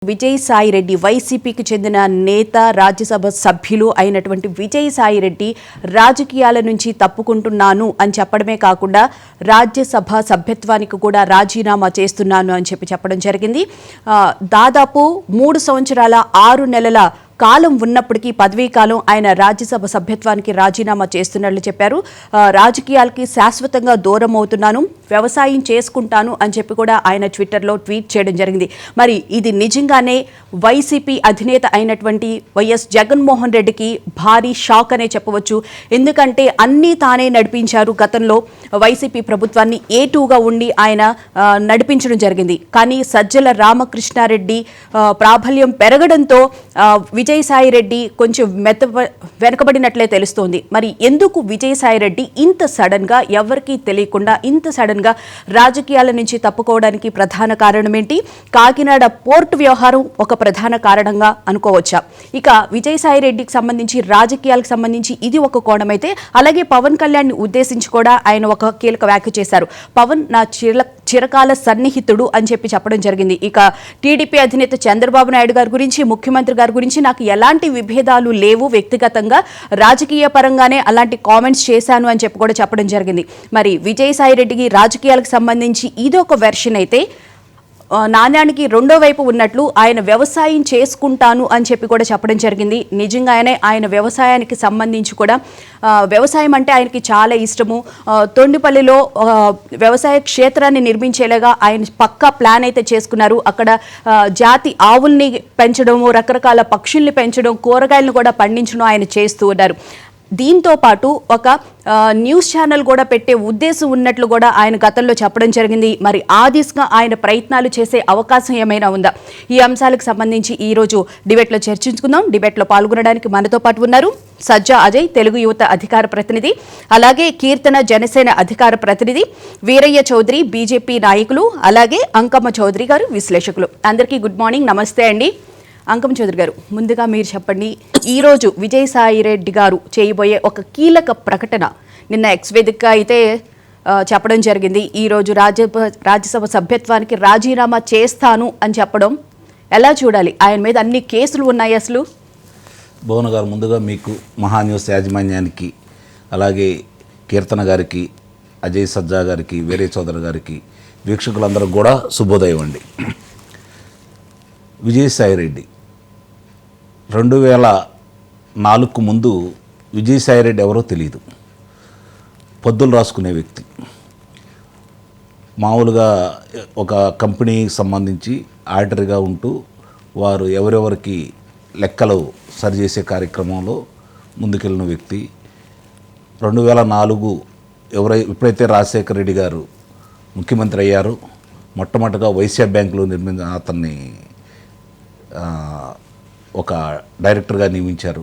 విజయసాయి రెడ్డి వైసీపీకి చెందిన నేత రాజ్యసభ సభ్యులు అయినటువంటి విజయసాయి రెడ్డి రాజకీయాల నుంచి తప్పుకుంటున్నాను అని చెప్పడమే కాకుండా రాజ్యసభ సభ్యత్వానికి కూడా రాజీనామా చేస్తున్నాను అని చెప్పడం జరిగింది. దాదాపు 3 సంవత్సరాల 6 నెలల కాలం ఉన్నప్పటికీ పదవీ కాలం ఆయన రాజ్యసభ సభ్యత్వానికి రాజీనామా చేస్తున్నట్లు చెప్పారు. రాజకీయాలకి శాశ్వతంగా దూరం అవుతున్నాను, వ్యవసాయం చేసుకుంటాను అని చెప్పి కూడా ఆయన ట్విట్టర్లో ట్వీట్ చేయడం జరిగింది. మరి ఇది నిజంగానే వైసీపీ అధినేత అయినటువంటి వైఎస్ జగన్మోహన్ రెడ్డికి భారీ షాక్ అనే చెప్పవచ్చు. ఎందుకంటే అన్నీ తానే నడిపించారు. గతంలో వైసీపీ ప్రభుత్వాన్ని A2గా ఉండి ఆయన నడిపించడం జరిగింది. కానీ సజ్జల రామకృష్ణారెడ్డి ప్రాబల్యం పెరగడంతో విజయసాయి రెడ్డి కొంచెం వెనకబడినట్లే తెలుస్తోంది. మరి ఎందుకు విజయసాయి రెడ్డి ఇంత సడన్గా ఎవరికీ తెలియకుండా ఇంత సడన్గా రాజకీయాల నుంచి తప్పుకోవడానికి ప్రధాన కారణం ఏంటి? కాకినాడ పోర్టు వ్యవహారం ఒక ప్రధాన కారణంగా అనుకోవచ్చా? ఇక విజయసాయి రెడ్డికి సంబంధించి రాజకీయాలకు సంబంధించి ఇది ఒక కోణమైతే, అలాగే పవన్ కళ్యాణ్ని ఉద్దేశించి కూడా ఆయన ఒక కీలక వ్యాఖ్య చేశారు. పవన్ నా చిరకాల సన్నిహితుడు అని చెప్పడం జరిగింది. ఇక టీడీపీ అధినేత చంద్రబాబు నాయుడు గారి గురించి, ముఖ్యమంత్రి గారి గురించి నాకు ఎలాంటి విభేదాలు లేవు, వ్యక్తిగతంగా రాజకీయ పరంగానే అలాంటి కామెంట్స్ చేశాను అని కూడా చెప్పడం జరిగింది. మరి విజయసాయి రెడ్డికి రాజకీయాలకు సంబంధించి ఇదొక వెర్షన్ అయితే, నాణ్యానికి రెండో వైపు ఉన్నట్లు ఆయన వ్యవసాయం చేసుకుంటాను అని కూడా చెప్పడం జరిగింది. నిజంగానే ఆయన వ్యవసాయానికి సంబంధించి కూడా వ్యవసాయం అంటే ఆయనకి చాలా ఇష్టము. తొండిపల్లిలో వ్యవసాయ క్షేత్రాన్ని నిర్మించేలాగా ఆయన పక్కా ప్లాన్ అయితే చేసుకున్నారు. అక్కడ జాతి ఆవుల్ని పెంచడము, రకరకాల పక్షుల్ని పెంచడం, కూరగాయలను కూడా పండించడం ఆయన చేస్తూ ఉన్నారు. దీంతో పాటు ఒక న్యూస్ ఛానల్ కూడా పెట్టే ఉద్దేశం ఉన్నట్లు కూడా ఆయన గతంలో చెప్పడం జరిగింది. మరి ఆ దిశగా ఆయన ప్రయత్నాలు చేసే అవకాశం ఏమైనా ఉందా? ఈ అంశాలకు సంబంధించి ఈరోజు డిబేట్లో చర్చించుకుందాం. డిబేట్లో పాల్గొనడానికి మనతో పాటు ఉన్నారు సజ్జా అజయ్, తెలుగు యువత అధికార ప్రతినిధి, అలాగే కీర్తన జనసేన అధికార ప్రతినిధి, వీరయ్య చౌదరి బీజేపీ నాయకులు, అలాగే అంకమ్మ చౌదరి గారు విశ్లేషకులు. అందరికీ గుడ్ మార్నింగ్, నమస్తే అండి. అంకమ్మ చౌదరి గారు, ముందుగా మీరు చెప్పండి, ఈరోజు విజయసాయి రెడ్డి గారు చేయబోయే ఒక కీలక ప్రకటన నిన్న ఎక్స్ వేదికగా అయితే చెప్పడం జరిగింది. ఈరోజు రాజ్యసభ సభ్యత్వానికి రాజీనామా చేస్తాను అని చెప్పడం ఎలా చూడాలి? ఆయన మీద అన్ని కేసులు ఉన్నాయి అసలు. భువన గారు, ముందుగా మీకు మహాన్యూస్ యాజమాన్యానికి, అలాగే కీర్తన గారికి, అజయ్ సజ్జా గారికి, వీరయ్య చౌదరి గారికి, వీక్షకులందరూ కూడా శుభోదయం అండి. విజయసాయి రెడ్డి 2004 ముందు విజయసాయి రెడ్డి ఎవరో తెలియదు. పొద్దులు రాసుకునే వ్యక్తి. మామూలుగా ఒక కంపెనీకి సంబంధించి ఆడిటర్గా ఉంటూ వారు ఎవరెవరికి లెక్కలు సరిచేసే కార్యక్రమంలో ముందుకెళ్ళిన వ్యక్తి. 2004 ఎప్పుడైతే రాజశేఖర రెడ్డి గారు ముఖ్యమంత్రి అయ్యారో మొట్టమొదటిగా వైశ్య బ్యాంకులో అతన్ని ఒక డైరెక్టర్గా నియమించారు.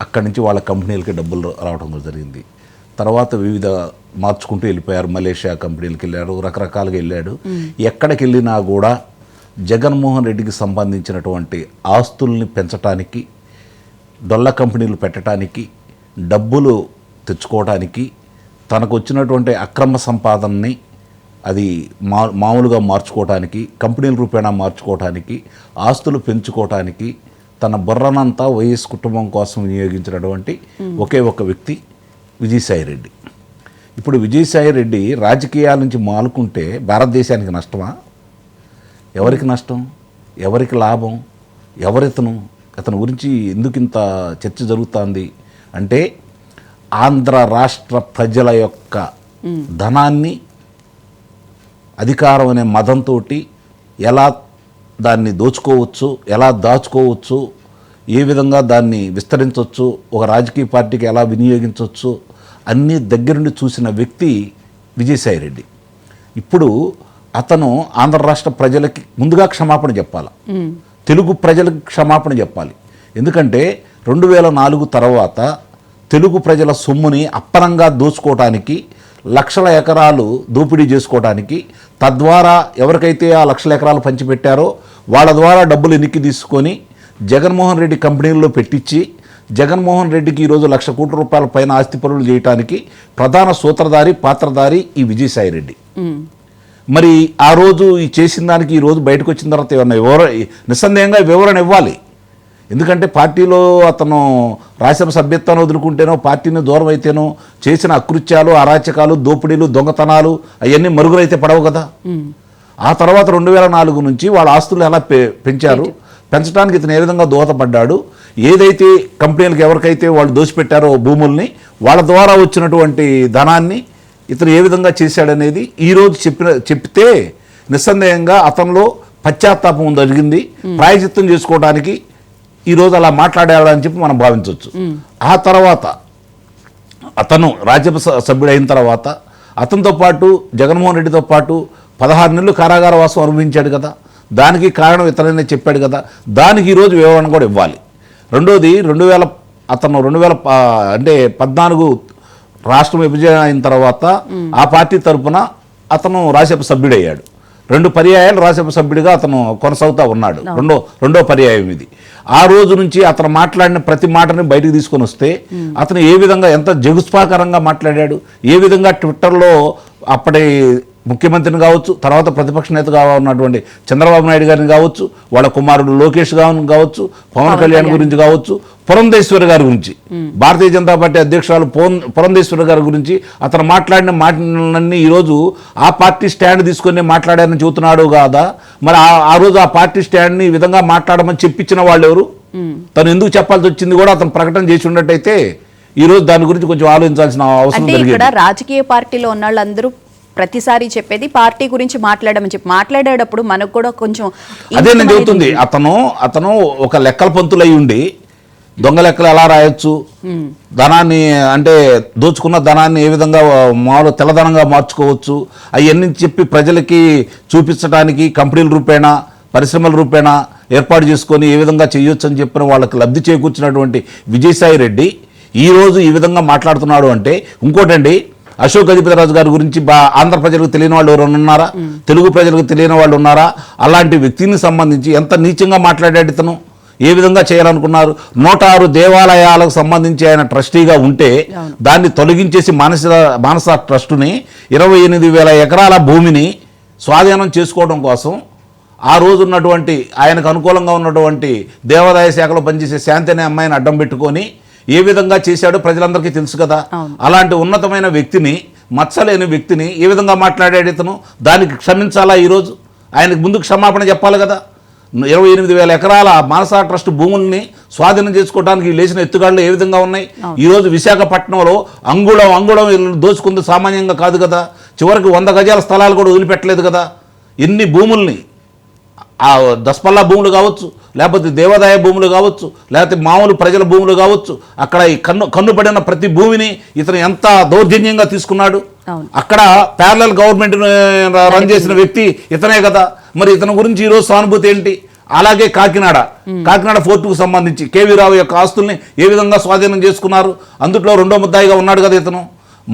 అక్కడి నుంచి వాళ్ళ కంపెనీలకి డబ్బులు రావడం జరిగింది. తర్వాత వివిధ మార్చుకుంటూ వెళ్ళిపోయారు. మలేషియా కంపెనీలకు వెళ్ళాడు, రకరకాలుగా వెళ్ళాడు. ఎక్కడికి వెళ్ళినా కూడా జగన్మోహన్ రెడ్డికి సంబంధించినటువంటి ఆస్తుల్ని పెంచడానికి, డొల్ల కంపెనీలు పెట్టడానికి, డబ్బులు తెచ్చుకోవడానికి, తనకు వచ్చినటువంటి అక్రమ సంపాదనని అది మామూలుగా మార్చుకోవటానికి, కంపెనీల రూపేణా మార్చుకోవటానికి, ఆస్తులు పెంచుకోవటానికి తన బుర్రనంతా వైఎస్ కుటుంబం కోసం వినియోగించినటువంటి ఒకే ఒక వ్యక్తి విజయసాయి రెడ్డి. ఇప్పుడు విజయసాయి రెడ్డి రాజకీయాల నుంచి మాలుకుంటే భారతదేశానికి నష్టమా? ఎవరికి నష్టం? ఎవరికి లాభం? అతని గురించి ఎందుకు ఇంత చర్చ జరుగుతుంది అంటే, ఆంధ్ర రాష్ట్ర ప్రజల యొక్క ధనాన్ని అధికారం అనే మదంతో ఎలా దాన్ని దోచుకోవచ్చు, ఎలా దాచుకోవచ్చు, ఏ విధంగా దాన్ని విస్తరించవచ్చు, ఒక రాజకీయ పార్టీకి ఎలా వినియోగించవచ్చు అన్నీ దగ్గరుండి చూసిన వ్యక్తి విజయసాయి రెడ్డి. ఇప్పుడు అతను ఆంధ్ర రాష్ట్ర ప్రజలకి ముందుగా క్షమాపణ చెప్పాలి, తెలుగు ప్రజలకు క్షమాపణ చెప్పాలి. ఎందుకంటే 2004 తర్వాత తెలుగు ప్రజల సొమ్ముని అప్పనంగా దోచుకోవటానికి, లక్షల ఎకరాలు దోపిడీ చేసుకోవడానికి, తద్వారా ఎవరికైతే ఆ లక్షల ఎకరాలు పంచిపెట్టారో వాళ్ళ ద్వారా డబ్బులు ఎన్నిక్కి తీసుకొని జగన్మోహన్ రెడ్డి కంపెనీల్లో పెట్టించి, జగన్మోహన్ రెడ్డికి ఈరోజు ₹1,00,00,000 కోట్ల పైన ఆస్తి పనులు చేయడానికి ప్రధాన సూత్రధారి, పాత్రధారి ఈ విజయసాయి రెడ్డి. మరి ఆ రోజు ఈ చేసిన దానికి ఈ రోజు బయటకు వచ్చిన తర్వాత ఏమన్నా నిస్సందేహంగా వివరణ ఇవ్వాలి. ఎందుకంటే పార్టీలో అతను రాజ్యసభ సభ్యత్వాన్ని వదులుకుంటేనో పార్టీని దూరం అయితేనో చేసిన అకృత్యాలు, అరాచకాలు, దోపిడీలు, దొంగతనాలు అవన్నీ మరుగులైతే పడవు కదా. ఆ తర్వాత 2004 నుంచి వాళ్ళ ఆస్తులు ఎలా పెంచారు, పెంచడానికి ఇతను ఏ విధంగా దోహదపడ్డాడు, ఏదైతే కంపెనీలకు ఎవరికైతే వాళ్ళు దోచిపెట్టారో భూముల్ని వాళ్ళ ద్వారా వచ్చినటువంటి ధనాన్ని ఇతను ఏ విధంగా చేశాడనేది ఈరోజు చెప్తే నిస్సందేహంగా అతనిలో పశ్చాత్తాపం జరిగింది, ప్రాయశ్చిత్తం చేసుకోవడానికి ఈరోజు అలా మాట్లాడాడని చెప్పి మనం భావించవచ్చు. ఆ తర్వాత అతను రాజ్యసభ సభ్యుడైన తర్వాత అతనితో పాటు జగన్మోహన్ రెడ్డితో పాటు 16 నెలలు కారాగార వాసం అనుభవించాడు కదా. దానికి కారణం ఇతననే చెప్పాడు కదా. దానికి ఈరోజు వివరణ కూడా ఇవ్వాలి. రెండోది 2014 రాష్ట్రం విభజన అయిన తర్వాత ఆ పార్టీ తరఫున అతను రాజ్యసభ సభ్యుడయ్యాడు. 2 పర్యాయాలు రాజ్యసభ సభ్యుడిగా అతను కొనసాగుతూ ఉన్నాడు. రెండో పర్యాయం ఇది. ఆ రోజు నుంచి అతను మాట్లాడిన ప్రతి మాటని బయటకు తీసుకొని వస్తే అతను ఏ విధంగా ఎంత జగుస్పాకరంగా మాట్లాడాడు, ఏ విధంగా ట్విట్టర్లో అప్పటి ముఖ్యమంత్రిని కావచ్చు, తర్వాత ప్రతిపక్ష నేతగా ఉన్నటువంటి చంద్రబాబు నాయుడు గారిని కావచ్చు, వాళ్ళ కుమారుడు లోకేష్ గారిని కావచ్చు, పవన్ కళ్యాణ్ గురించి కావచ్చు, పురంధేశ్వరి గారి గురించి, భారతీయ జనతా పార్టీ అధ్యక్షురాలు పురంధేశ్వరి గారి గురించి అతను మాట్లాడిన మాటలన్నీ ఈరోజు ఆ పార్టీ స్టాండ్ తీసుకొని మాట్లాడారని చెబుతున్నాడు కాదా. మరి ఆ రోజు ఆ పార్టీ స్టాండ్ని ఈ విధంగా మాట్లాడమని చెప్పించిన వాళ్ళు ఎవరు? తను ఎందుకు చెప్పాల్సి వచ్చింది కూడా అతను ప్రకటన చేసి ఉన్నట్టయితే ఈరోజు దాని గురించి కొంచెం ఆలోచించాల్సిన అవసరం జరిగింది. ఇక్కడ రాజకీయ పార్టీలో ఉన్న వాళ్ళందరూ ప్రతిసారి చెప్పేది పార్టీ గురించి మాట్లాడమని చెప్పి, మాట్లాడేటప్పుడు మనకు కూడా కొంచెం అదే నేను చెబుతుంది. అతను ఒక లెక్కల పంతులై ఉండి దొంగ లెక్కలు ఎలా రాయొచ్చు, ధనాన్ని అంటే దోచుకున్న ధనాన్ని ఏ విధంగా మామూలు తెల్లధనంగా మార్చుకోవచ్చు అవన్నీ చెప్పి ప్రజలకి చూపించడానికి కంపెనీల రూపేణా, పరిశ్రమల రూపేణా ఏర్పాటు చేసుకొని ఏ విధంగా చేయొచ్చు అని చెప్పిన వాళ్ళకి లబ్ధి చేకూర్చినటువంటి విజయసాయి రెడ్డి ఈరోజు ఈ విధంగా మాట్లాడుతున్నాడు అంటే. ఇంకోటండి, అశోక్ గజపతిరాజు గారి గురించి ఆంధ్ర ప్రజలకు తెలియని వాళ్ళు ఎవరైనా ఉన్నారా? తెలుగు ప్రజలకు తెలియని వాళ్ళు ఉన్నారా? అలాంటి వ్యక్తిని సంబంధించి ఎంత నీచంగా మాట్లాడాడు ఇతను, ఏ విధంగా చేయాలనుకున్నారు? 106 దేవాలయాలకు సంబంధించి ఆయన ట్రస్టీగా ఉంటే దాన్ని తొలగించేసి మానస ట్రస్టుని 28,000 ఎకరాల భూమిని స్వాధీనం చేసుకోవడం కోసం ఆ రోజు ఉన్నటువంటి ఆయనకు అనుకూలంగా ఉన్నటువంటి దేవాదాయ శాఖలో పనిచేసే శాంతి అనే అమ్మాయిని అడ్డం పెట్టుకొని ఏ విధంగా చేశాడో ప్రజలందరికీ తెలుసు కదా. అలాంటి ఉన్నతమైన వ్యక్తిని, మచ్చలేని వ్యక్తిని ఏ విధంగా మాట్లాడాడు ఇతను? దానికి క్షమించాలా? ఈరోజు ఆయనకు ముందు క్షమాపణ చెప్పాలి కదా. 28,000 ఎకరాల మానస ట్రస్ట్ భూముల్ని స్వాధీనం చేసుకోవడానికి లేచిన ఎత్తుగాళ్ళు ఏ విధంగా ఉన్నాయి? ఈరోజు విశాఖపట్నంలో అంగుళం దోచుకుంది సామాన్యంగా కాదు కదా. చివరికి 100 గజాల స్థలాలు కూడా వదిలిపెట్టలేదు కదా. ఎన్ని భూముల్ని, ఆ దస్పల్లా భూములు కావచ్చు, లేకపోతే దేవాదాయ భూములు కావచ్చు, లేకపోతే మామూలు ప్రజల భూములు కావచ్చు, అక్కడ ఈ కన్నుపడిన ప్రతి భూమిని ఇతను ఎంత దౌర్జన్యంగా తీసుకున్నాడు. అక్కడ ప్యారలల్ గవర్నమెంట్ రన్ చేసిన వ్యక్తి ఇతనే కదా. మరి ఇతని గురించి ఈరోజు సానుభూతి ఏంటి? అలాగే కాకినాడ ఫోర్టుకు సంబంధించి కేవీ రావు యొక్క ఆస్తుల్ని ఏ విధంగా స్వాధీనం చేసుకున్నారు? అందుట్లో 2వ ముద్దాయిగా ఉన్నాడు కదా ఇతను.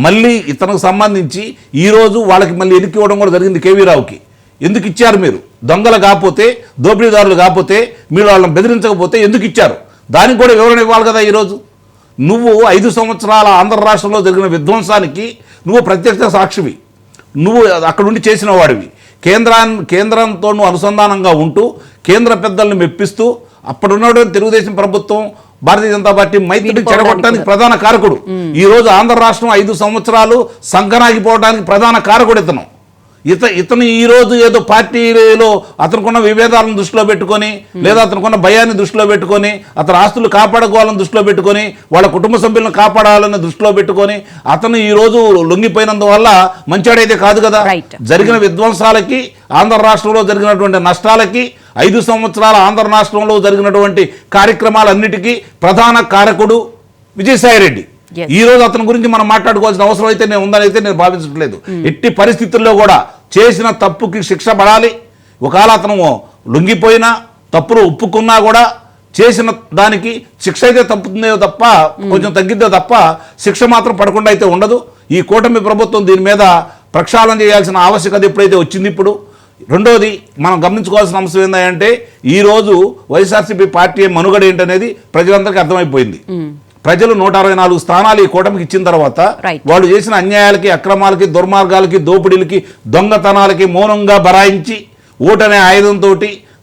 మళ్ళీ ఇతనికి సంబంధించి ఈరోజు వాళ్ళకి మళ్ళీ ఎన్నిక ఇవ్వడం కూడా జరిగింది కేవీ రావుకి. ఎందుకు ఇచ్చారు? మీరు దొంగలు కాకపోతే, దోపిడీదారులు కాకపోతే, మీరు వాళ్ళని బెదిరించకపోతే ఎందుకు ఇచ్చారు? దానికి కూడా వివరణ ఇవ్వాలి కదా. ఈరోజు నువ్వు 5 సంవత్సరాల ఆంధ్ర రాష్ట్రంలో జరిగిన విధ్వంసానికి నువ్వు ప్రత్యక్ష సాక్షివి. నువ్వు అక్కడ ఉండి చేసిన వాడివి. కేంద్రంతో నువ్వు అనుసంధానంగా ఉంటూ కేంద్ర పెద్దల్ని మెప్పిస్తూ అప్పుడున్నటువంటి తెలుగుదేశం ప్రభుత్వం, భారతీయ జనతా పార్టీ మైత్రిని చెడగొట్టడానికి ప్రధాన కారకుడు. ఈరోజు ఆంధ్ర రాష్ట్రం 5 సంవత్సరాలు సంకనాగిపోవడానికి ప్రధాన కారకుడు ఇతను. ఇతను ఈరోజు ఏదో పార్టీలో అతనుకున్న విభేదాలను దృష్టిలో పెట్టుకొని, లేదా అతనుకున్న భయాన్ని దృష్టిలో పెట్టుకొని, అతని ఆస్తులు కాపాడుకోవాలని దృష్టిలో పెట్టుకొని, వాళ్ళ కుటుంబ సభ్యులను కాపాడాలని దృష్టిలో పెట్టుకొని అతను ఈరోజు లొంగిపోయినందువల్ల మంచాడైతే కాదు కదా. జరిగిన విధ్వంసాలకి, ఆంధ్ర రాష్ట్రంలో జరిగినటువంటి నష్టాలకి, 5 సంవత్సరాల ఆంధ్ర రాష్ట్రంలో జరిగినటువంటి కార్యక్రమాలన్నిటికీ ప్రధాన కారకుడు విజయసాయి రెడ్డి. ఈ రోజు అతని గురించి మనం మాట్లాడుకోవాల్సిన అవసరం అయితే ఉందని నేను భావించట్లేదు. ఎట్టి పరిస్థితుల్లో కూడా చేసిన తప్పుకి శిక్ష పడాలి. ఒకవేళ అతను లొంగిపోయినా, తప్పులు ఒప్పుకున్నా కూడా చేసిన దానికి శిక్ష అయితే తప్పుతుందో తప్ప, కొంచెం తగ్గిద్దో తప్ప శిక్ష మాత్రం పడకుండా అయితే ఉండదు. ఈ కూటమి ప్రభుత్వం దీని మీద ప్రక్షాళన చేయాల్సిన ఆవశ్యకత ఎప్పుడైతే వచ్చింది. ఇప్పుడు రెండోది మనం గమనించుకోవాల్సిన అంశం ఏంటంటే, ఈరోజు వైఎస్ఆర్సీపీ పార్టీ మనుగడ ఏంటనేది ప్రజలందరికీ అర్థమైపోయింది. ప్రజలు 164 స్థానాలు ఈ కూటమికి ఇచ్చిన తర్వాత Right. వాళ్ళు చేసిన అన్యాయాలకి, అక్రమాలకి, దుర్మార్గాలకి, దోపిడీలకి, దొంగతనాలకి మౌనంగా బరాయించి ఓటనే ఆయుధంతో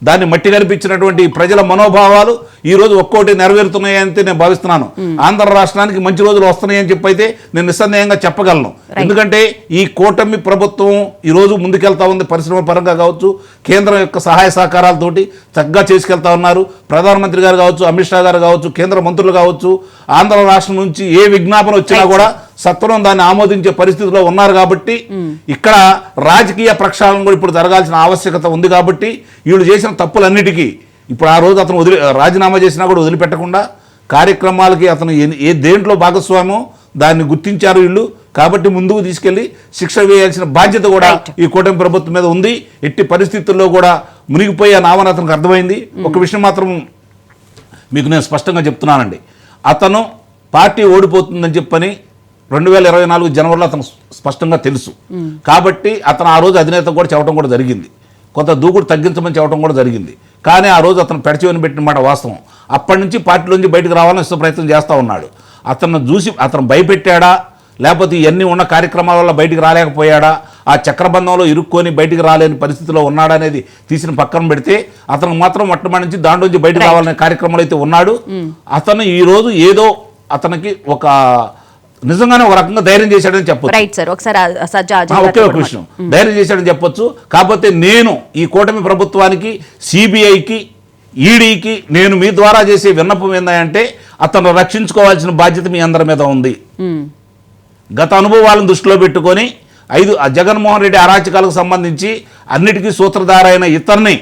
దాన్ని మట్టి కనిపించినటువంటి ప్రజల మనోభావాలు ఈ రోజు ఒక్కోటి నెరవేరుతున్నాయని నేను భావిస్తున్నాను. ఆంధ్ర రాష్ట్రానికి మంచి రోజులు వస్తున్నాయని చెప్పి అయితే నేను నిస్సందేహంగా చెప్పగలను. ఎందుకంటే ఈ కూటమి ప్రభుత్వం ఈ రోజు ముందుకెళ్తా ఉంది. పరిశ్రమ పరంగా కావచ్చు, కేంద్రం యొక్క సహాయ సహకారాలతోటి చక్కగా చేసుకెళ్తా ఉన్నారు. ప్రధానమంత్రి గారు కావచ్చు, అమిత్ షా గారు కావచ్చు, కేంద్ర మంత్రులు కావచ్చు, ఆంధ్ర రాష్ట్రం నుంచి ఏ విజ్ఞాపన వచ్చినా కూడా సత్వరం దాన్ని ఆమోదించే పరిస్థితిలో ఉన్నారు. కాబట్టి ఇక్కడ రాజకీయ ప్రక్షాళన కూడా ఇప్పుడు జరగాల్సిన ఆవశ్యకత ఉంది. కాబట్టి వీళ్ళు చేసిన తప్పులన్నిటికీ ఇప్పుడు ఆ రోజు అతను రాజీనామా చేసినా కూడా వదిలిపెట్టకుండా కార్యక్రమాలకి అతను ఏ దేంట్లో భాగస్వామ్యం దాన్ని గుర్తించారు వీళ్ళు. కాబట్టి ముందుకు తీసుకెళ్లి శిక్ష వేయాల్సిన బాధ్యత కూడా ఈ కూటమి ప్రభుత్వం మీద ఉంది. ఎట్టి పరిస్థితుల్లో కూడా మునిగిపోయే నామని అతనికి అర్థమైంది. ఒక విషయం మాత్రం మీకు నేను స్పష్టంగా చెప్తున్నానండి. అతను పార్టీ ఓడిపోతుందని చెప్పని 2024 జనవరిలో అతను స్పష్టంగా తెలుసు. కాబట్టి అతను ఆ రోజు అధినేత కూడా చెప్పడం కూడా జరిగింది. కొంత దూకుడు తగ్గించమని చెప్పడం కూడా జరిగింది. కానీ ఆ రోజు అతను పెడచెవిని పెట్టిన మాట వాస్తవం. అప్పటి నుంచి పార్టీలోంచి బయటకు రావాలని ప్రయత్నం చేస్తూ ఉన్నాడు. అతను చూసి అతను భయపెట్టాడా, లేకపోతే ఇవన్నీ ఉన్న కార్యక్రమాల వల్ల బయటికి రాలేకపోయాడా, ఆ చక్రబంధంలో ఇరుక్కొని బయటికి రాలేని పరిస్థితిలో ఉన్నాడా అనేది తీసిన పక్కన పెడితే అతను మాత్రం మొట్టమొదటి నుంచి దాంట్లోంచి బయటకు రావాలనే కార్యక్రమంలో అయితే ఉన్నాడు. అతను ఈ రోజు ఏదో అతనికి ఒక నిజంగానే ఒక రకంగా ధైర్యం చేశాడని చెప్పొచ్చు. ఒకే ఒక విషయం ధైర్యం చేశాడని చెప్పొచ్చు. కాకపోతే నేను ఈ కూటమి ప్రభుత్వానికి, సిబిఐకి, ఈడీకి నేను మీ ద్వారా చేసే విన్నపం ఏంటంటే అతను రక్షించుకోవాల్సిన బాధ్యత మీ అందరి మీద ఉంది. గత అనుభవాలను దృష్టిలో పెట్టుకొని జగన్మోహన్ రెడ్డి అరాచకాలకు సంబంధించి అన్నిటికీ సూత్రధారైన ఇతన్ని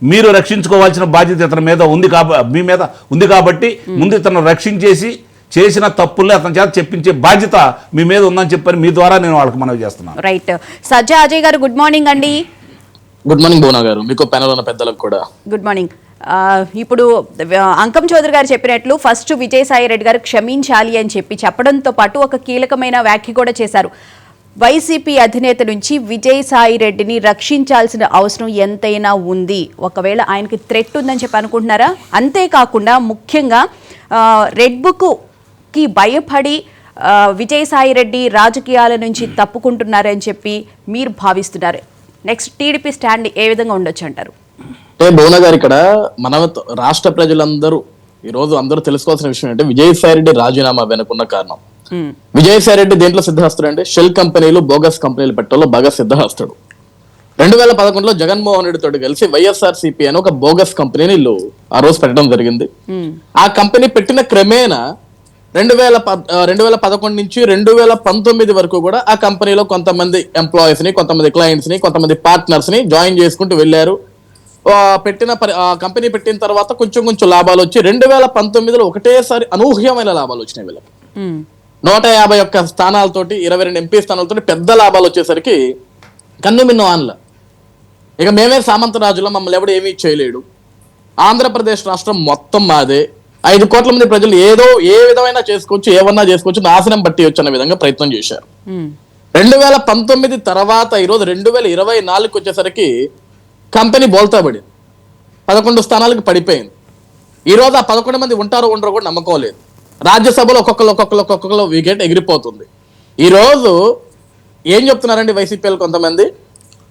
మీరు రక్షించుకోవాల్సిన బాధ్యత ఇతని మీద ఉంది. మీ మీద ఉంది. కాబట్టి ముందు ఇతను రక్షించేసి చేసిన తప్పుల్ని అతని చేత చెప్పించే బాధ్యత మీ మీద ఉందని చెప్పని మీ ద్వారా నేను వాళ్ళకి మనవి చేస్తున్నాను. రైట్. సజ్జా అజయ్ గారు గుడ్ మార్నింగ్ అండి. గుడ్ మార్నింగ్ భువన గారు, మీకు ప్యానెల్ ఉన్న పెద్దలకు కూడా గుడ్ మార్నింగ్. ఇప్పుడు అంకం చౌదరి గారు చెప్పినట్లు ఫస్ట్ విజయసాయి రెడ్డి గారు క్షమించాలి అని చెప్పడంతో పాటు ఒక కీలకమైన వ్యాఖ్య కూడా చేశారు. వైసీపీ అధినేత నుంచి విజయసాయి రెడ్డిని రక్షించాల్సిన అవసరం ఎంతైనా ఉంది, ఒకవేళ ఆయనకి థ్రెట్ ఉందని చెప్పి అనుకుంటున్నారా? అంతేకాకుండా ముఖ్యంగా రెడ్ బుక్కి భయపడి విజయసాయి రెడ్డి రాజకీయాల నుంచి తప్పుకుంటున్నారని చెప్పి మీరు భావిస్తున్నారు. నెక్స్ట్ టీడీపీ స్టాండ్ ఏ విధంగా ఉండొచ్చు అంటారు? అంటే భువన గారు, ఇక్కడ మన రాష్ట్ర ప్రజలందరూ ఈ రోజు అందరూ తెలుసుకోవాల్సిన విషయం అంటే విజయసాయి రెడ్డి రాజీనామా వెనుకున్న కారణం. విజయసాయి రెడ్డి దేంట్లో సిద్ధహస్తుడు అంటే షెల్ కంపెనీలు, బోగస్ కంపెనీలు పెట్టడంలో బాగా సిద్ధహస్తుడు. 2011లో జగన్మోహన్ రెడ్డి తోటి కలిసి వైఎస్ఆర్సీపీ అని ఒక బోగస్ కంపెనీని ఆ రోజు పెట్టడం జరిగింది. ఆ కంపెనీ పెట్టిన క్రమేణా 2011 నుంచి 2019 వరకు కూడా ఆ కంపెనీలో కొంతమంది ఎంప్లాయీస్ ని, కొంతమంది క్లయింట్స్ ని, కొంతమంది పార్ట్నర్స్ ని జాయిన్ చేసుకుంటూ వెళ్ళారు. కంపెనీ పెట్టిన తర్వాత కొంచెం కొంచెం లాభాలు వచ్చి 2019లో ఒకటేసారి అనూహ్యమైన లాభాలు వచ్చినాయి వీళ్ళకి. 151 స్థానాలతోటి 22 ఎంపీ స్థానాలతోటి పెద్ద లాభాలు వచ్చేసరికి కన్ను మిన్ను ఆన్ల ఇక మేమే సామంతరాజులో మమ్మల్ని ఎవడు ఏమీ చేయలేడు, ఆంధ్రప్రదేశ్ రాష్ట్రం మొత్తం మాదే, 5 కోట్ల మంది ప్రజలు ఏ విధమైనా చేసుకోవచ్చు, ఏమన్నా చేసుకోవచ్చు, నాశనం పట్టియొచ్చు అనే విధంగా ప్రయత్నం చేశారు. 2019 తర్వాత ఈరోజు 2024 వచ్చేసరికి కంపెనీ బోల్తా పడింది, 11 స్థానాలకు పడిపోయింది. ఈరోజు ఆ 11 మంది ఉంటారో ఉండరో కూడా నమ్మకం లేదు. రాజ్యసభలో ఒక్కొక్కరు వికెట్ ఎగిరిపోతుంది. ఈరోజు ఏం చెప్తున్నారండి వైసీపీలు కొంతమంది,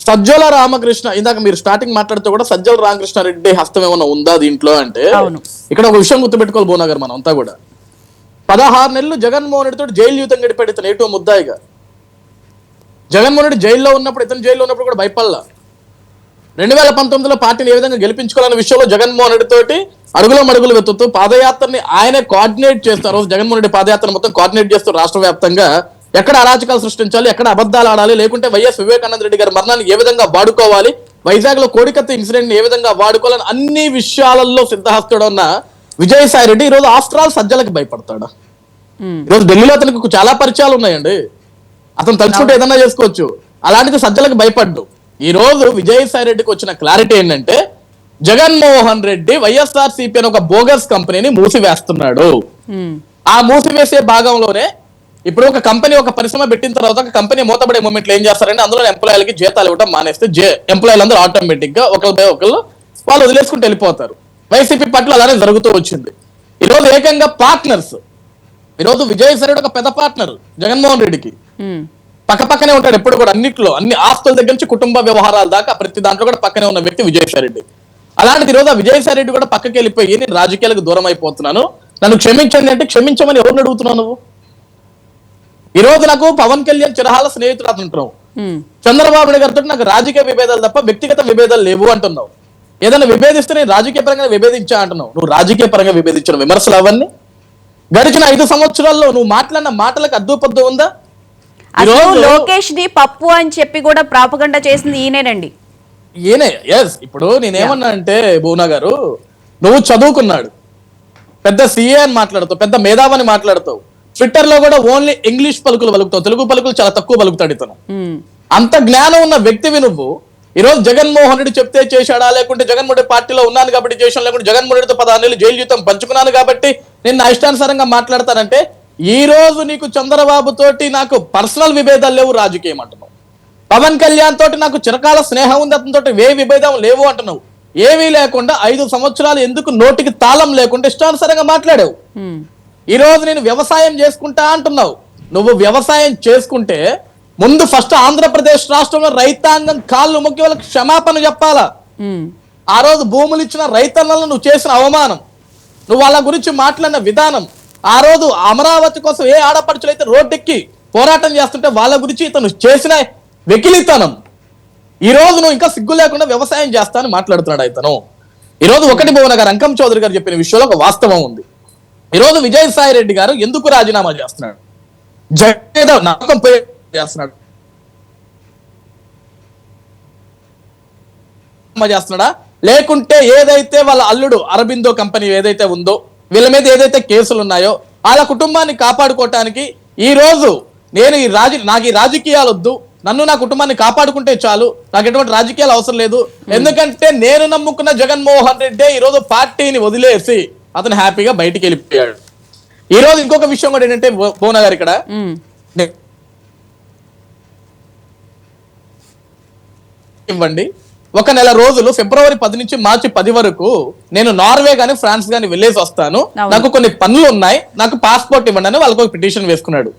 సజ్జల రామకృష్ణ, ఇందాక మీరు స్టార్టింగ్ మాట్లాడితే కూడా సజ్జల రామకృష్ణారెడ్డి హస్తం ఏమైనా ఉందా దీంట్లో అంటే, ఇక్కడ ఒక విషయం గుర్తుపెట్టుకోవాలి భువన గారు, మనం అంతా కూడా 16 నెలలు జగన్మోహన్ రెడ్డి తోటి జైలు జీవితం గడిపాడు ఇతను ఏటో ముద్దాయిగా. జగన్మోహన్ రెడ్డి జైల్లో ఉన్నప్పుడు, ఇతను జైల్లో ఉన్నప్పుడు కూడా భయపడలా. 2019లో పార్టీని ఏ విధంగా గెలిపించుకోవాలనే విషయంలో జగన్మోహన్ రెడ్డి తోటి అడుగులు వెతుతూ పాదయాత్రని ఆయనే కోఆర్డినేట్ చేస్తారు. జగన్మోహన్ రెడ్డి పాదయాత్ర మొత్తం కోఆర్డినేట్ చేస్తూ రాష్ట్ర వ్యాప్తంగా ఎక్కడ అరాచకాలు సృష్టించాలి, ఎక్కడ అబద్ధాలు ఆడాలి, లేకుంటే వైఎస్ వివేకానంద రెడ్డి గారి మరణాన్ని ఏ విధంగా వాడుకోవాలి, వైజాగ్ లో కోడికత్తి ఇన్సిడెంట్ ని ఏ విధంగా వాడుకోవాలని అన్ని విషయాలలో సిద్ధహస్తుడు ఉన్న విజయసాయి రెడ్డి ఈరోజు ఆఫ్టర్ ఆల్ సజ్జలకి భయపడతాడా? ఈరోజు ఢిల్లీలో అతనికి చాలా పరిచయాలు ఉన్నాయండి, అతను తలుచుకుంటే ఏదన్నా చేసుకోవచ్చు. అలాంటిది సజ్జలకు భయపడ్డు. ఈ రోజు విజయసాయి రెడ్డికి వచ్చిన క్లారిటీ ఏంటంటే జగన్మోహన్ రెడ్డి వైఎస్ఆర్సీపీ అని ఒక బోగస్ కంపెనీని మూసివేస్తున్నాడు. ఆ మూసివేసే భాగంలోనే ఇప్పుడు ఒక కంపెనీ, ఒక పరిశ్రమ పెట్టిన తర్వాత ఒక కంపెనీ మూతపడే మూమెంట్లు ఏం చేస్తారంటే అందులో ఎంప్లాయీలకి జీతాలు ఇవ్వడం మానేస్తే ఎంప్లాయీలందరూ ఆటోమేటిక్ గా ఒకళ్ళు వాళ్ళు వదిలేసుకుంటూ వెళ్ళిపోతారు. వైసీపీ పట్ల అలానే జరుగుతూ వచ్చింది. ఈరోజు ఏకంగా పార్ట్నర్స్ ఈరోజు విజయసాయి రెడ్డి ఒక పెద్ద పార్ట్నర్ జగన్మోహన్ రెడ్డికి. పక్కనే ఉంటాడు ఎప్పుడు కూడా, అన్నిట్లో, అన్ని ఆస్తుల దగ్గర నుంచి కుటుంబ వ్యవహారాల దాకా ప్రతి దాంట్లో కూడా పక్కనే ఉన్న వ్యక్తి విజయసాయి రెడ్డి. అలాంటిది ఈరోజు ఆ విజయసాయి రెడ్డి కూడా పక్కకి వెళ్ళిపోయి నేను రాజకీయాలకు దూరం అయిపోతున్నాను, నన్ను క్షమించండి అంటే క్షమించమని ఎవరిని అడుగుతున్నావు నువ్వు? ఈ రోజు నాకు పవన్ కళ్యాణ్ చిరహాల స్నేహితుడు అంటున్నావు, చంద్రబాబు నాయుడు గారితో నాకు రాజకీయ విభేదాలు తప్ప వ్యక్తిగత విభేదాలు లేవు అంటున్నావు. ఏదైనా విభేదిస్తే నేను రాజకీయ పరంగా విభేదించా అంటున్నావు. నువ్వు రాజకీయ పరంగా విభేదించిన విమర్శలు అవన్నీ గడిచిన 5 సంవత్సరాల్లో నువ్వు మాట్లాడిన మాటలకు అద్దుపద్దు ఉందా? లోకేష్ ని పప్పు అని చెప్పి కూడా ప్రాపగండా చేసింది ఈయనేనండి. ఈయనే. ఎస్. ఇప్పుడు నేనేమన్నా అంటే భువనా గారు, నువ్వు చదువుకున్నాడు, పెద్ద సీఏ అని మాట్లాడుతావు, పెద్ద మేధావని మాట్లాడుతావు, ట్విట్టర్ లో కూడా ఓన్లీ ఇంగ్లీష్ పలుకులు పలుకుతావు, తెలుగు పలుకులు చాలా తక్కువ పలుకుతాడు ఇతను. అంత జ్ఞానం ఉన్న వ్యక్తివి నువ్వు ఈరోజు జగన్మోహన్ రెడ్డి చెప్తే చేశాడా, లేకుంటే జగన్మోహన్ రెడ్డి పార్టీలో ఉన్నాను కాబట్టి చేశాను, లేకుంటే జగన్మోహన్ రెడ్డితో 16 నెలలు జైలు జీవితం పంచుకున్నాను కాబట్టి నేను నా ఇష్టానుసారంగా మాట్లాడతానంటే, ఈ రోజు నీకు చంద్రబాబు తోటి నాకు పర్సనల్ విభేదాలు లేవు, రాజకీయం అంటున్నావు. పవన్ కళ్యాణ్ తోటి నాకు చిరకాల స్నేహం ఉంది, అతనితోటి ఏ విభేదం లేవు అంటున్నావు. ఏమీ లేకుండా 5 సంవత్సరాలు ఎందుకు నోటికి తాళం లేకుండా ఇష్టానుసారంగా మాట్లాడావు. ఈ రోజు నేను వ్యవసాయం చేసుకుంటా అంటున్నావు. నువ్వు వ్యవసాయం చేసుకుంటే ముందు ఫస్ట్ ఆంధ్రప్రదేశ్ రాష్ట్రంలో రైతాంగం కాళ్ళు మొక్కి వాళ్ళకి క్షమాపణ చెప్పాలా. ఆ రోజు భూములు ఇచ్చిన రైతన్నలను నువ్వు చేసిన అవమానం, నువ్వు వాళ్ళ గురించి మాట్లాడిన విధానం, ఆ రోజు అమరావతి కోసం ఏ ఆడపడుచులైతే రోడ్డెక్కి పోరాటం చేస్తుంటే వాళ్ళ గురించి ఇతను చేసిన వెకిలితనం, ఈ రోజు నువ్వు ఇంకా సిగ్గు లేకుండా వ్యవసాయం చేస్తానని మాట్లాడుతున్నాడు ఇతను. ఈ రోజు ఒకటి భువన గారు, అంకం చౌదరి గారు చెప్పిన విషయంలో ఒక వాస్తవం ఉంది. ఈ రోజు విజయసాయి రెడ్డి గారు ఎందుకు రాజీనామా చేస్తున్నాడు? నమ్మకం చేస్తున్నాడు చేస్తున్నాడా, లేకుంటే ఏదైతే వాళ్ళ అల్లుడు అరబిందో కంపెనీ ఏదైతే ఉందో వీళ్ళ మీద ఏదైతే కేసులు ఉన్నాయో వాళ్ళ కుటుంబాన్ని కాపాడుకోవటానికి ఈ రోజు నేను నాకు ఈ రాజకీయాలు వద్దు, నన్ను నా కుటుంబాన్ని కాపాడుకుంటే చాలు, నాకు ఎటువంటి రాజకీయాలు అవసరం లేదు, ఎందుకంటే నేను నమ్ముకున్న జగన్మోహన్ రెడ్డి ఈ రోజు పార్టీని వదిలేసి అతను హ్యాపీగా బయటికి వెళ్ళిపోయాడు. ఈ రోజు ఇంకొక విషయం కూడా ఏంటంటే భువన గారు, ఇక్కడ ఇవ్వండి, 1 నెల రోజులు ఫిబ్రవరి 10 నుంచి మార్చి 10 వరకు నేను నార్వే గాని ఫ్రాన్స్ గాని వెళ్ళేసి వస్తాను, నాకు కొన్ని పనులు ఉన్నాయి, నాకు పాస్పోర్ట్ ఇవ్వండి అని వాళ్ళకి ఒక పిటిషన్ వేసుకున్నాడు.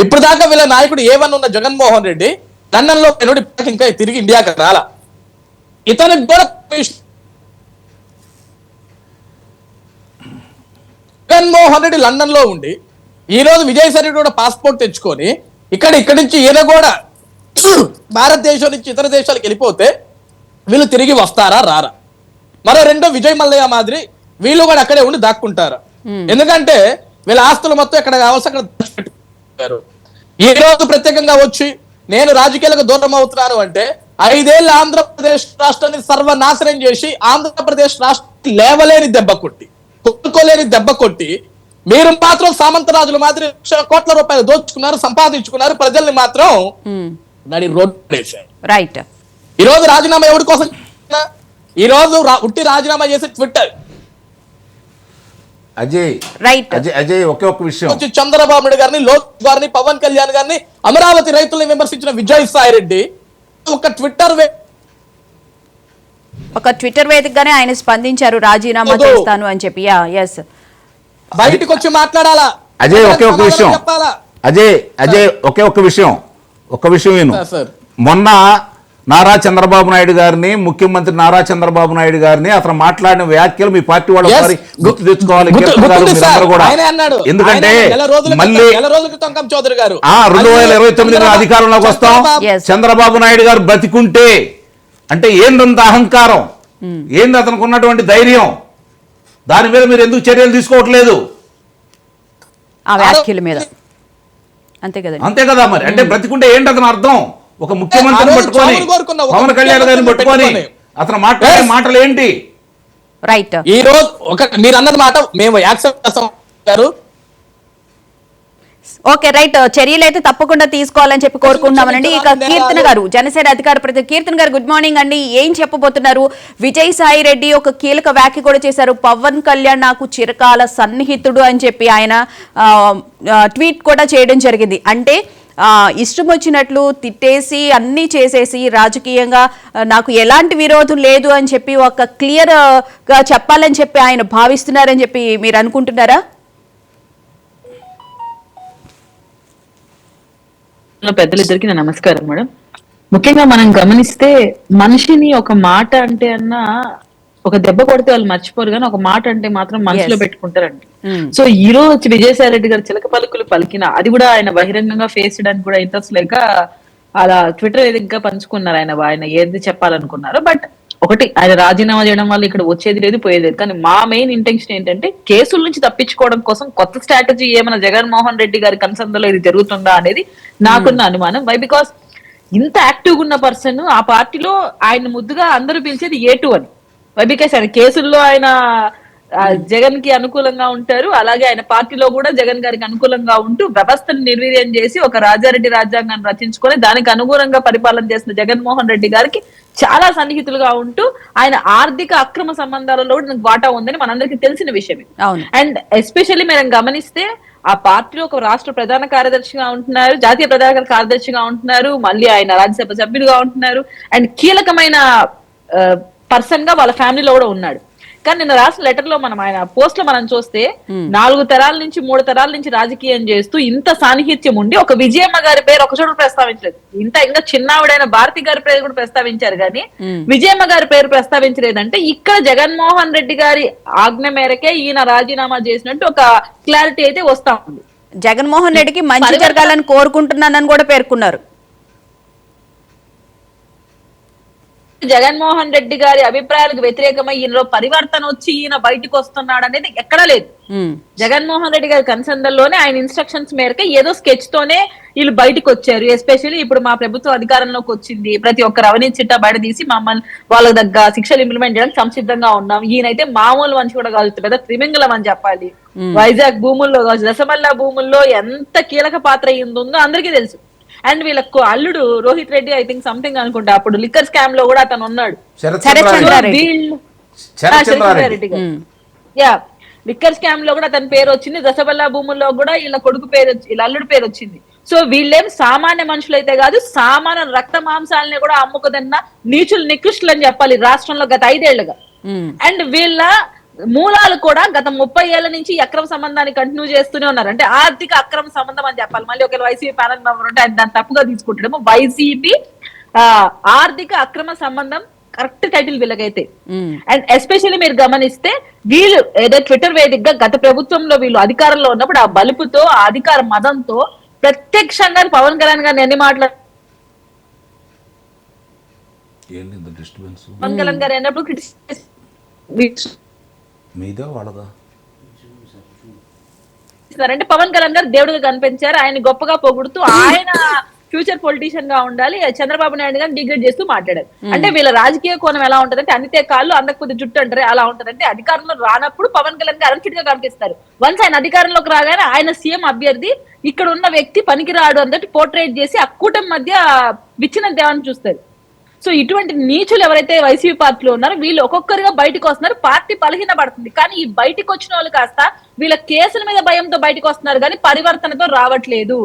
ఇప్పుడు దాకా వీళ్ళ నాయకుడు ఏమన్నా ఉన్న జగన్మోహన్ రెడ్డి లండన్ లో ఇంకా తిరిగి ఇండియాకి రాలా. ఇతనికి కూడా జగన్మోహన్ రెడ్డి లండన్ లో ఉండి ఈ రోజు విజయసాయి రెడ్డి కూడా పాస్పోర్ట్ తెచ్చుకొని ఇక్కడి నుంచి ఈయన కూడా భారతదేశం నుంచి ఇతర దేశాలకు వెళ్ళిపోతే వీళ్ళు తిరిగి వస్తారా రారా? మరో రెండో విజయ్ మల్లయ్య మాదిరి వీళ్ళు కూడా అక్కడే ఉండి దాక్కుంటారా? ఎందుకంటే వీళ్ళ ఆస్తులు మొత్తం ఎక్కడ కావాల్సి అక్కడ పెట్టుకుంటారు. ఈ రోజు ప్రత్యేకంగా వచ్చి నేను రాజకీయాలకు దూరం అవుతున్నాను అంటే 5 ఏళ్ళ ఆంధ్రప్రదేశ్ రాష్ట్రాన్ని సర్వనాశనం చేసి ఆంధ్రప్రదేశ్ రాష్ట్రం లేవలేని దెబ్బ కొట్టి కొట్టుకోలేని దెబ్బ కొట్టి మీరు మాత్రం సామంతరాజుల మాదిరి లక్షల కోట్ల రూపాయలు దోచుకున్నారు, సంపాదించుకున్నారు, ప్రజల్ని మాత్రం నడి రోడ్డు వేశారు. రైట్. ఈ రోజు రాజీనామా ఎవరి కోసం? ఈ రోజు ఉట్టి రాజీనామా చేసి ట్విట్టర్ అజయ్ ఒకే ఒక్క విషయం, చంద్రబాబు నాయుడు గారిని, లోకేష్ గారిని, పవన్ కళ్యాణ్ గారిని, అమరావతి రైతుల్ని విమర్శించిన విజయసాయి రెడ్డి ఒక ట్విట్టర్ వేదికగానే ఆయన స్పందించారు రాజీనామా చేస్తాను అని చెప్పి. బయటకు వచ్చి మాట్లాడాలా. అజయ్ ఒకే ఒక విషయం, అజయ్ ఒకే ఒక్క విషయం విను. మొన్న నారా చంద్రబాబు నాయుడు గారిని, ముఖ్యమంత్రి నారా చంద్రబాబు నాయుడు గారిని అతను మాట్లాడిన వ్యాఖ్యలు మీ పార్టీ వాళ్ళు గుర్తు తెచ్చుకోవాలి. ఎందుకంటే మళ్ళీ 2029 అధికారంలోకి వస్తాం, చంద్రబాబు నాయుడు గారు బతికుంటే అంటే ఏందంత అహంకారం, ఏంది అతనికి ఉన్నటువంటి ధైర్యం, దాని మీద మీరు ఎందుకు చర్యలు తీసుకోవట్లేదు? ఆ వ్యాఖ్యల మీద అంతే కదా మరి. అంటే బ్రతికుంటే ఏంటి అతను అర్థం? ఒక ముఖ్యమంత్రిని పట్టుకొని, పవన్ కళ్యాణ్ గారిని పట్టుకొని అతను మాట్లాడే మాటలు ఏంటి? రైట్. ఈ రోజు మీరు అన్నది మాట మేము యాక్సెప్ట్ చేస్తాం గారు. Okay, right. చర్యలు అయితే తప్పకుండా తీసుకోవాలని చెప్పి కోరుకుంటున్నామనండి. ఇక కీర్తన గారు, జనసేన అధికార ప్రతినిధి కీర్తన గారు, గుడ్ మార్నింగ్ అండి. ఏం చెప్పబోతున్నారు? విజయసాయి రెడ్డి ఒక కీలక వ్యాఖ్య కూడా చేశారు. పవన్ కళ్యాణ్ నాకు చిరకాల సన్నిహితుడు అని చెప్పి ఆయన ట్వీట్ కూడా చేయడం జరిగింది. అంటే ఇష్టం వచ్చినట్లు తిట్టేసి అన్నీ చేసేసి రాజకీయంగా నాకు ఎలాంటి విరోధం లేదు అని చెప్పి ఒక క్లియర్ గా చెప్పాలని చెప్పి ఆయన భావిస్తున్నారని చెప్పి మీరు అనుకుంటున్నారా? పెద్దలిద్దరికి నా నమస్కారం మేడం. ముఖ్యంగా మనం గమనిస్తే మనిషిని ఒక మాట అంటే అన్నా ఒక దెబ్బ కొడితే వాళ్ళు మర్చిపోరు కానీ ఒక మాట అంటే మాత్రం మనసులో Yes. పెట్టుకుంటారండి. సో ఈ రోజు విజయసాయి రెడ్డి గారు చిలక పలుకులు పలికిన అది కూడా ఆయన బహిరంగంగా ఫేస్ చేయడానికి కూడా ఇంట్రెస్ట్ లేక అలా ట్విట్టర్ వేదికగా పంచుకున్నారు. ఆయన ఏది చెప్పాలనుకున్నారో. బట్ ఒకటి, ఆయన రాజీనామా చేయడం వల్ల ఇక్కడ వచ్చేది లేదు పోయేది లేదు. కానీ మా మెయిన్ ఇంటెన్షన్ ఏంటంటే కేసుల నుంచి తప్పించుకోవడం కోసం కొత్త స్ట్రాటజీ ఏమైనా జగన్మోహన్ రెడ్డి గారి కన్సందలో ఇది జరుగుతుందా అనేది నాకున్న అనుమానం. వై బికాస్ ఇంత యాక్టివ్ ఉన్న పర్సన్ ఆ పార్టీలో ఆయన ముద్దుగా అందరూ పిలిచేది A2 అని. వై బికాస్ ఆయన కేసుల్లో ఆయన జగన్ కి అనుకూలంగా ఉంటారు, అలాగే ఆయన పార్టీలో కూడా జగన్ గారికి అనుకూలంగా ఉంటూ వ్యవస్థను నిర్వీర్యం చేసి ఒక రాజారెడ్డి రాజ్యాంగాన్ని రచించుకొని దానికి అనుగుణంగా పరిపాలన చేసిన జగన్మోహన్ రెడ్డి గారికి చాలా సన్నిహితులుగా ఉంటూ ఆయన ఆర్థిక అక్రమ సంబంధాలలో కూడా నాకు వాటా ఉందని మనందరికీ తెలిసిన విషయమే. అవును. అండ్ ఎస్పెషల్లీ మనం గమనిస్తే ఆ పార్టీలో ఒక రాష్ట్ర ప్రధాన కార్యదర్శిగా ఉంటున్నారు, జాతీయ ప్రధాన కార్యదర్శిగా ఉంటున్నారు, మళ్ళీ ఆయన రాజ్యసభ సభ్యులుగా ఉంటున్నారు, అండ్ కీలకమైన పర్సన్ గా వాళ్ళ ఫ్యామిలీలో కూడా ఉన్నాడు. కానీ నిన్న రాసిన లెటర్ లో మనం ఆయన పోస్ట్ లో మనం చూస్తే 4 తరాల నుంచి 3 తరాల నుంచి రాజకీయం చేస్తూ ఇంత సాన్నిహిత్యం ఉండి ఒక విజయమ్మ గారి పేరు ఒక చోట ప్రస్తావించలేదు. ఇంకా చిన్నావిడైన భారతి గారి పేరు కూడా ప్రస్తావించారు కానీ విజయమ్మ గారి పేరు ప్రస్తావించలేదంటే ఇక్కడ జగన్మోహన్ రెడ్డి గారి ఆజ్ఞ మేరకే ఈయన రాజీనామా చేసినట్టు ఒక క్లారిటీ అయితే వస్తా ఉంది. జగన్మోహన్ రెడ్డికి మంచి జరగాలని కోరుకుంటున్నానని కూడా పేర్కొన్నారు. జగన్మోహన్ రెడ్డి గారి అభిప్రాయాలకు వ్యతిరేకమై ఈయనలో పరివర్తన వచ్చి ఈయన బయటకు వస్తున్నాడు అనేది ఎక్కడా లేదు. జగన్మోహన్ రెడ్డి గారి కన్సందల్లోనే ఆయన ఇన్స్ట్రక్షన్స్ మేరకు ఏదో స్కెచ్ తోనే వీళ్ళు బయటకు వచ్చారు. ఎస్పెషల్లీ ఇప్పుడు మా ప్రభుత్వం అధికారంలోకి వచ్చింది, ప్రతి ఒక్కరు అవినీతి చిట్టా బయట తీసి మమ్మల్ని వాళ్ళ దగ్గర శిక్షలు ఇంప్లిమెంట్ చేయడానికి సంసిద్ధంగా ఉన్నాం. ఈయనైతే మామూలు మనిషి కూడా కాదు, పెద్ద త్రిమింగలం అని చెప్పాలి. వైజాగ్ భూముల్లో దశమల్ల భూముల్లో ఎంత కీలక పాత్ర ఉందో అందరికీ తెలుసు. అండ్ వీళ్ళకు అల్లుడు Rohit Reddy I think something అనుకుంటా అప్పుడు లిక్కర్ స్కామ్ లో కూడా అతను ఉన్నాడు. లిక్కర్ స్కామ్ లో కూడా అతని పేరు వచ్చింది, దశబల్లా భూముల్లో కూడా వీళ్ళ కొడుకు పేరు వీళ్ళ అల్లుడు పేరు వచ్చింది. సో వీళ్ళేం సామాన్య మనుషులు అయితే కాదు, సామాన్య రక్త మాంసాలని కూడా అమ్ముకుదన్న నీచులు నికృష్టులు అని చెప్పాలి రాష్ట్రంలో గత 5 ఏళ్లుగా. అండ్ వీళ్ళ మూలాలు కూడా గత 30 ఏళ్ల నుంచి అక్రమ సంబంధాన్ని కంటిన్యూ చేస్తూనే ఉన్నారు. అంటే ఆర్థిక అక్రమ సంబంధం అని చెప్పాలి. మళ్ళీ ఒకవేళ వైసీపీ ప్యానల్ మెంబర్ ఉంటే ఆయన దాన్ని తప్పుగా తీసుకుంటాడేమో. వైసీపీ ఆర్థిక అక్రమ సంబంధం కరెక్ట్ టైటిల్ వీళ్ళకైతే. అండ్ ఎస్పెషల్లీ మీరు గమనిస్తే వీళ్ళు ఏదో ట్విట్టర్ వేదికగా గత ప్రభుత్వంలో వీళ్ళు అధికారంలో ఉన్నప్పుడు ఆ బలుపుతో ఆ అధికార మదంతో ప్రత్యక్షంగా పవన్ కళ్యాణ్ గారిని ఎన్ని మాట్లాడారు, పవన్ కళ్యాణ్ గారు ఎన్నప్పుడు క్రిటిసైజ్ మీదే వాళ్ళదా అంటే పవన్ కళ్యాణ్ గారు దేవుడిగా కనిపించారు, ఆయన గొప్పగా పొగుడుతూ ఆయన ఫ్యూచర్ పొలిటీషియన్ గా ఉండాలి, చంద్రబాబు నాయుడు గారిని డిగ్రేడ్ చేస్తూ మాట్లాడారు. అంటే వీళ్ళ రాజకీయ కోణం ఎలా ఉంటదంటే అందితే కాళ్ళు అందకపోతే జుట్టు అంటారు అలా ఉంటదంటే అధికారంలో రానప్పుడు పవన్ కళ్యాణ్ గారు అన్ఫిట్ గా కనిపిస్తారు. వన్స్ ఆయన అధికారంలోకి రాగానే ఆయన సీఎం అభ్యర్థి ఇక్కడ ఉన్న వ్యక్తి పనికిరాడు అందటి పోర్ట్రేట్ చేసి ఆ కూటమి మధ్య విచ్ఛిన్నం తేవాలని చూస్తారు. సో ఇటువంటి నీచులు ఎవరైతే వైసీపీ పార్టీలో ఉన్నారో వీళ్ళు ఒక్కొక్కరుగా బయటకు వస్తున్నారు, పార్టీ బలహీన పడుతుంది. కానీ ఈ బయటకు వచ్చిన వాళ్ళు కాస్త వీళ్ళ కేసుల మీద భయంతో బయటకు వస్తున్నారు కానీ పరివర్తనతో రావట్లేదు.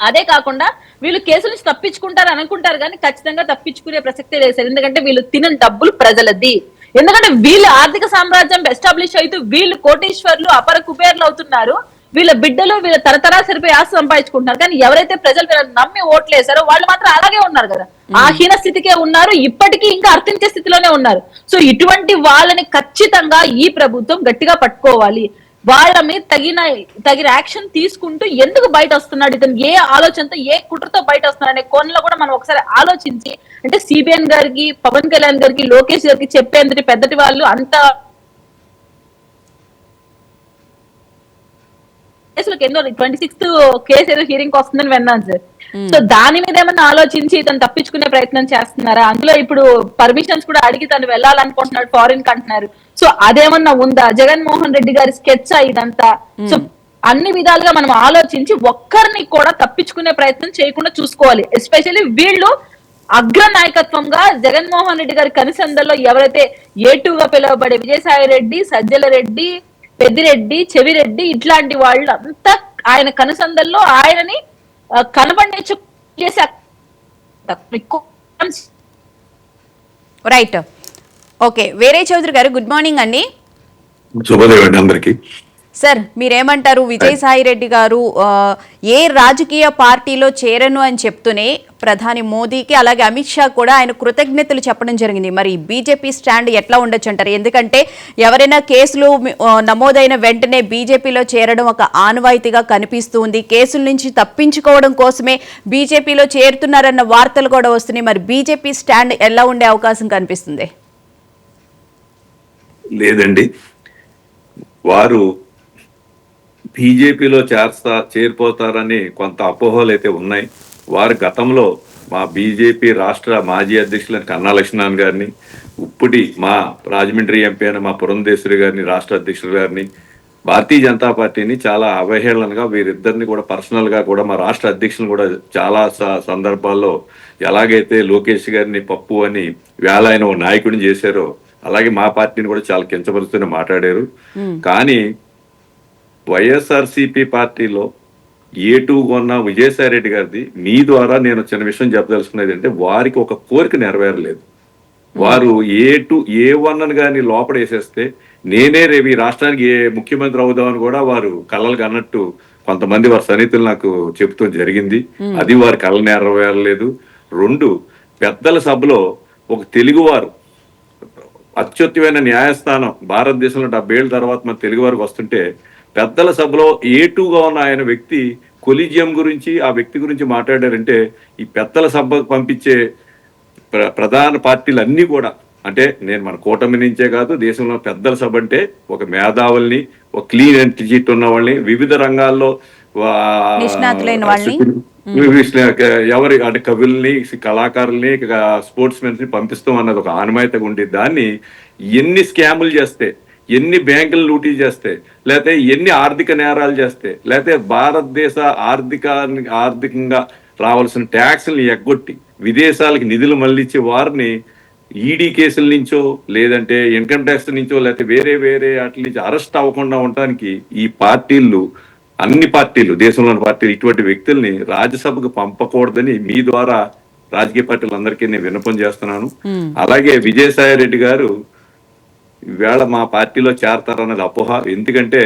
అదే కాకుండా వీళ్ళు కేసుల నుంచి తప్పించుకుంటారు అనుకుంటారు కానీ ఖచ్చితంగా తప్పించుకునే ప్రసక్తే లేదు సార్. ఎందుకంటే వీళ్ళు తిన డబ్బులు ప్రజలది. ఎందుకంటే వీళ్ళ ఆర్థిక సామ్రాజ్యం ఎస్టాబ్లిష్ అవుతూ వీళ్ళు కోటీశ్వర్లు అపర కుబేర్లు అవుతున్నారు, వీళ్ళ బిడ్డలు వీళ్ళ తరతరాలు సరిపోయి ఆస్తి సంపాదించుకుంటున్నారు. కానీ ఎవరైతే ప్రజలు వీళ్ళని నమ్మి ఓట్లేసారో వాళ్ళు మాత్రం అలాగే ఉన్నారు కదా, ఆ హీన స్థితికే ఉన్నారు, ఇప్పటికీ ఇంకా అర్థించే స్థితిలోనే ఉన్నారు. సో ఇటువంటి వాళ్ళని ఖచ్చితంగా ఈ ప్రభుత్వం గట్టిగా పట్టుకోవాలి. వాళ్ళ మీద తగిన యాక్షన్ తీసుకుంటూ ఎందుకు బయట వస్తున్నాడు ఇతను, ఏ ఆలోచనతో ఏ కుట్రతో బయట వస్తున్నాడు అనే కోణంలో కూడా మనం ఒకసారి ఆలోచించి, అంటే సిబిఎన్ గారికి పవన్ కళ్యాణ్ గారికి లోకేష్ గారికి చెప్పేంతటి పెద్దటి వాళ్ళు అంత కేసులకు ఎన్నో 26th కేసు ఏదో హీరింగ్ వస్తుందని విన్నాను సార్. సో దాని మీద ఏమన్నా ఆలోచించి ఇతను తప్పించుకునే ప్రయత్నం చేస్తున్నారా? అందులో ఇప్పుడు పర్మిషన్స్ కూడా అడిగి తను వెళ్ళాలనుకుంటున్నాడు ఫారిన్ కి అంటున్నారు. సో అదేమన్నా ఉందా? జగన్మోహన్ రెడ్డి గారి స్కెచ్ ఇదంతా. సో అన్ని విధాలుగా మనం ఆలోచించి ఒక్కరిని కూడా తప్పించుకునే ప్రయత్నం చేయకుండా చూసుకోవాలి. ఎస్పెషల్లీ వీళ్ళు అగ్ర నాయకత్వంగా జగన్మోహన్ రెడ్డి గారి కనిసందల్లో ఎవరైతే A2గా పిలువబడే విజయసాయి రెడ్డి, సజ్జల రెడ్డి, పెద్దిరెడ్డి, చెవిరెడ్డి ఇట్లాంటి వాళ్ళు అంతా ఆయన కనుసందల్లో ఆయనని కనబడి చేసే రైట్. ఓకే, వేరే చౌదరి గారు గుడ్ మార్నింగ్ అండి. శుభోదయం అండి అందరికి. సార్ మీరేమంటారు? విజయసాయి రెడ్డి గారు ఏ రాజకీయ పార్టీలో చేరను అని చెప్తూనే ప్రధాని మోదీకి అలాగే అమిత్ షా కూడా ఆయన కృతజ్ఞతలు చెప్పడం జరిగింది. మరి బీజేపీ స్టాండ్ ఎట్లా ఉండొచ్చు అంటారు? ఎందుకంటే ఎవరైనా కేసులు నమోదైన వెంటనే బీజేపీలో చేరడం ఒక ఆనవాయితీగా కనిపిస్తుంది. కేసుల నుంచి తప్పించుకోవడం కోసమే బీజేపీలో చేరుతున్నారన్న వార్తలు కూడా వస్తున్నాయి. మరి బీజేపీ స్టాండ్ ఎలా ఉండే అవకాశం కనిపిస్తుంది? లేదండి, వారు బీజేపీలో చేరిపోతారని కొంత అపోహలు అయితే ఉన్నాయి. వారు గతంలో మా బీజేపీ రాష్ట్ర మాజీ అధ్యక్షులైన కన్నా లక్ష్మణ్ గారిని, ఇప్పటి మా రాజమండ్రి ఎంపీ అయిన మా పురంధేశ్వరి గారిని, రాష్ట్ర అధ్యక్షులు గారిని, భారతీయ జనతా పార్టీని చాలా అవహేళనగా వీరిద్దరిని కూడా పర్సనల్ గా కూడా మా రాష్ట్ర అధ్యక్షులు కూడా చాలా సందర్భాల్లో ఎలాగైతే లోకేష్ గారిని పప్పు అని వేళ ఆయన ఓ నాయకుడిని చేశారో అలాగే మా పార్టీని కూడా చాలా కించపరుస్తూనే మాట్లాడారు. కానీ వైఎస్ఆర్సీపీ పార్టీలో A2 ఉన్న విజయసాయి రెడ్డి గారిది మీ ద్వారా నేను చిన్న విషయం చెప్పదలుచుకున్నది అంటే వారికి ఒక కోరిక నెరవేరలేదు. వారు A1 కానీ లోపడేసేస్తే నేనే రేపు ఈ రాష్ట్రానికి ముఖ్యమంత్రి అవుదామని కూడా వారు కలలు అన్నట్టు కొంతమంది వారి సన్నిహితులు నాకు చెప్తూ జరిగింది. అది వారి కళ నెరవేరలేదు. 2, పెద్దల సభలో ఒక తెలుగువారు అత్యుత్తమైన న్యాయస్థానం భారతదేశంలో 70 ఏళ్ళ తర్వాత మన తెలుగు వారికి వస్తుంటే పెద్దల సభలో A2గా ఉన్న ఆయన వ్యక్తి కొలీజియం గురించి ఆ వ్యక్తి గురించి మాట్లాడారంటే ఈ పెద్దల సభకు పంపించే ప్రధాన పార్టీలు అన్ని కూడా అంటే నేను మన కూటమి నుంచే కాదు దేశంలో పెద్దల సభ అంటే ఒక మేధావుల్ని, ఒక క్లీన్ అండ్ చిట్ ఉన్న వాళ్ళని, వివిధ రంగాల్లో ఎవరి అంటే కవుల్ని, కళాకారుల్ని, స్పోర్ట్స్ మెన్స్ ని పంపిస్తాం అన్నది ఒక ఆనవాయితీగా ఉండి దాన్ని ఎన్ని స్కాములు చేస్తే, ఎన్ని బ్యాంకులు లూటీ చేస్తే, లేకపోతే ఎన్ని ఆర్థిక నేరాలు చేస్తే, లేకపోతే భారతదేశ ఆర్థికంగా రావాల్సిన ట్యాక్స్ని ఎగ్గొట్టి విదేశాలకు నిధులు మళ్ళించి వారిని ఈడీ కేసుల నుంచో లేదంటే ఇన్కమ్ ట్యాక్స్ నుంచో లేకపోతే వేరే వేరే వాటి నుంచి అరెస్ట్ అవ్వకుండా ఉండటానికి ఈ పార్టీలు, అన్ని పార్టీలు, దేశంలోని పార్టీలు ఇటువంటి వ్యక్తుల్ని రాజ్యసభకు పంపకూడదని మీ ద్వారా రాజకీయ పార్టీలందరికీ నేను విన్నపం చేస్తున్నాను. అలాగే విజయసాయి రెడ్డి గారు ఈవేళ మా పార్టీలో చేరతారన్నది అపోహ. ఎందుకంటే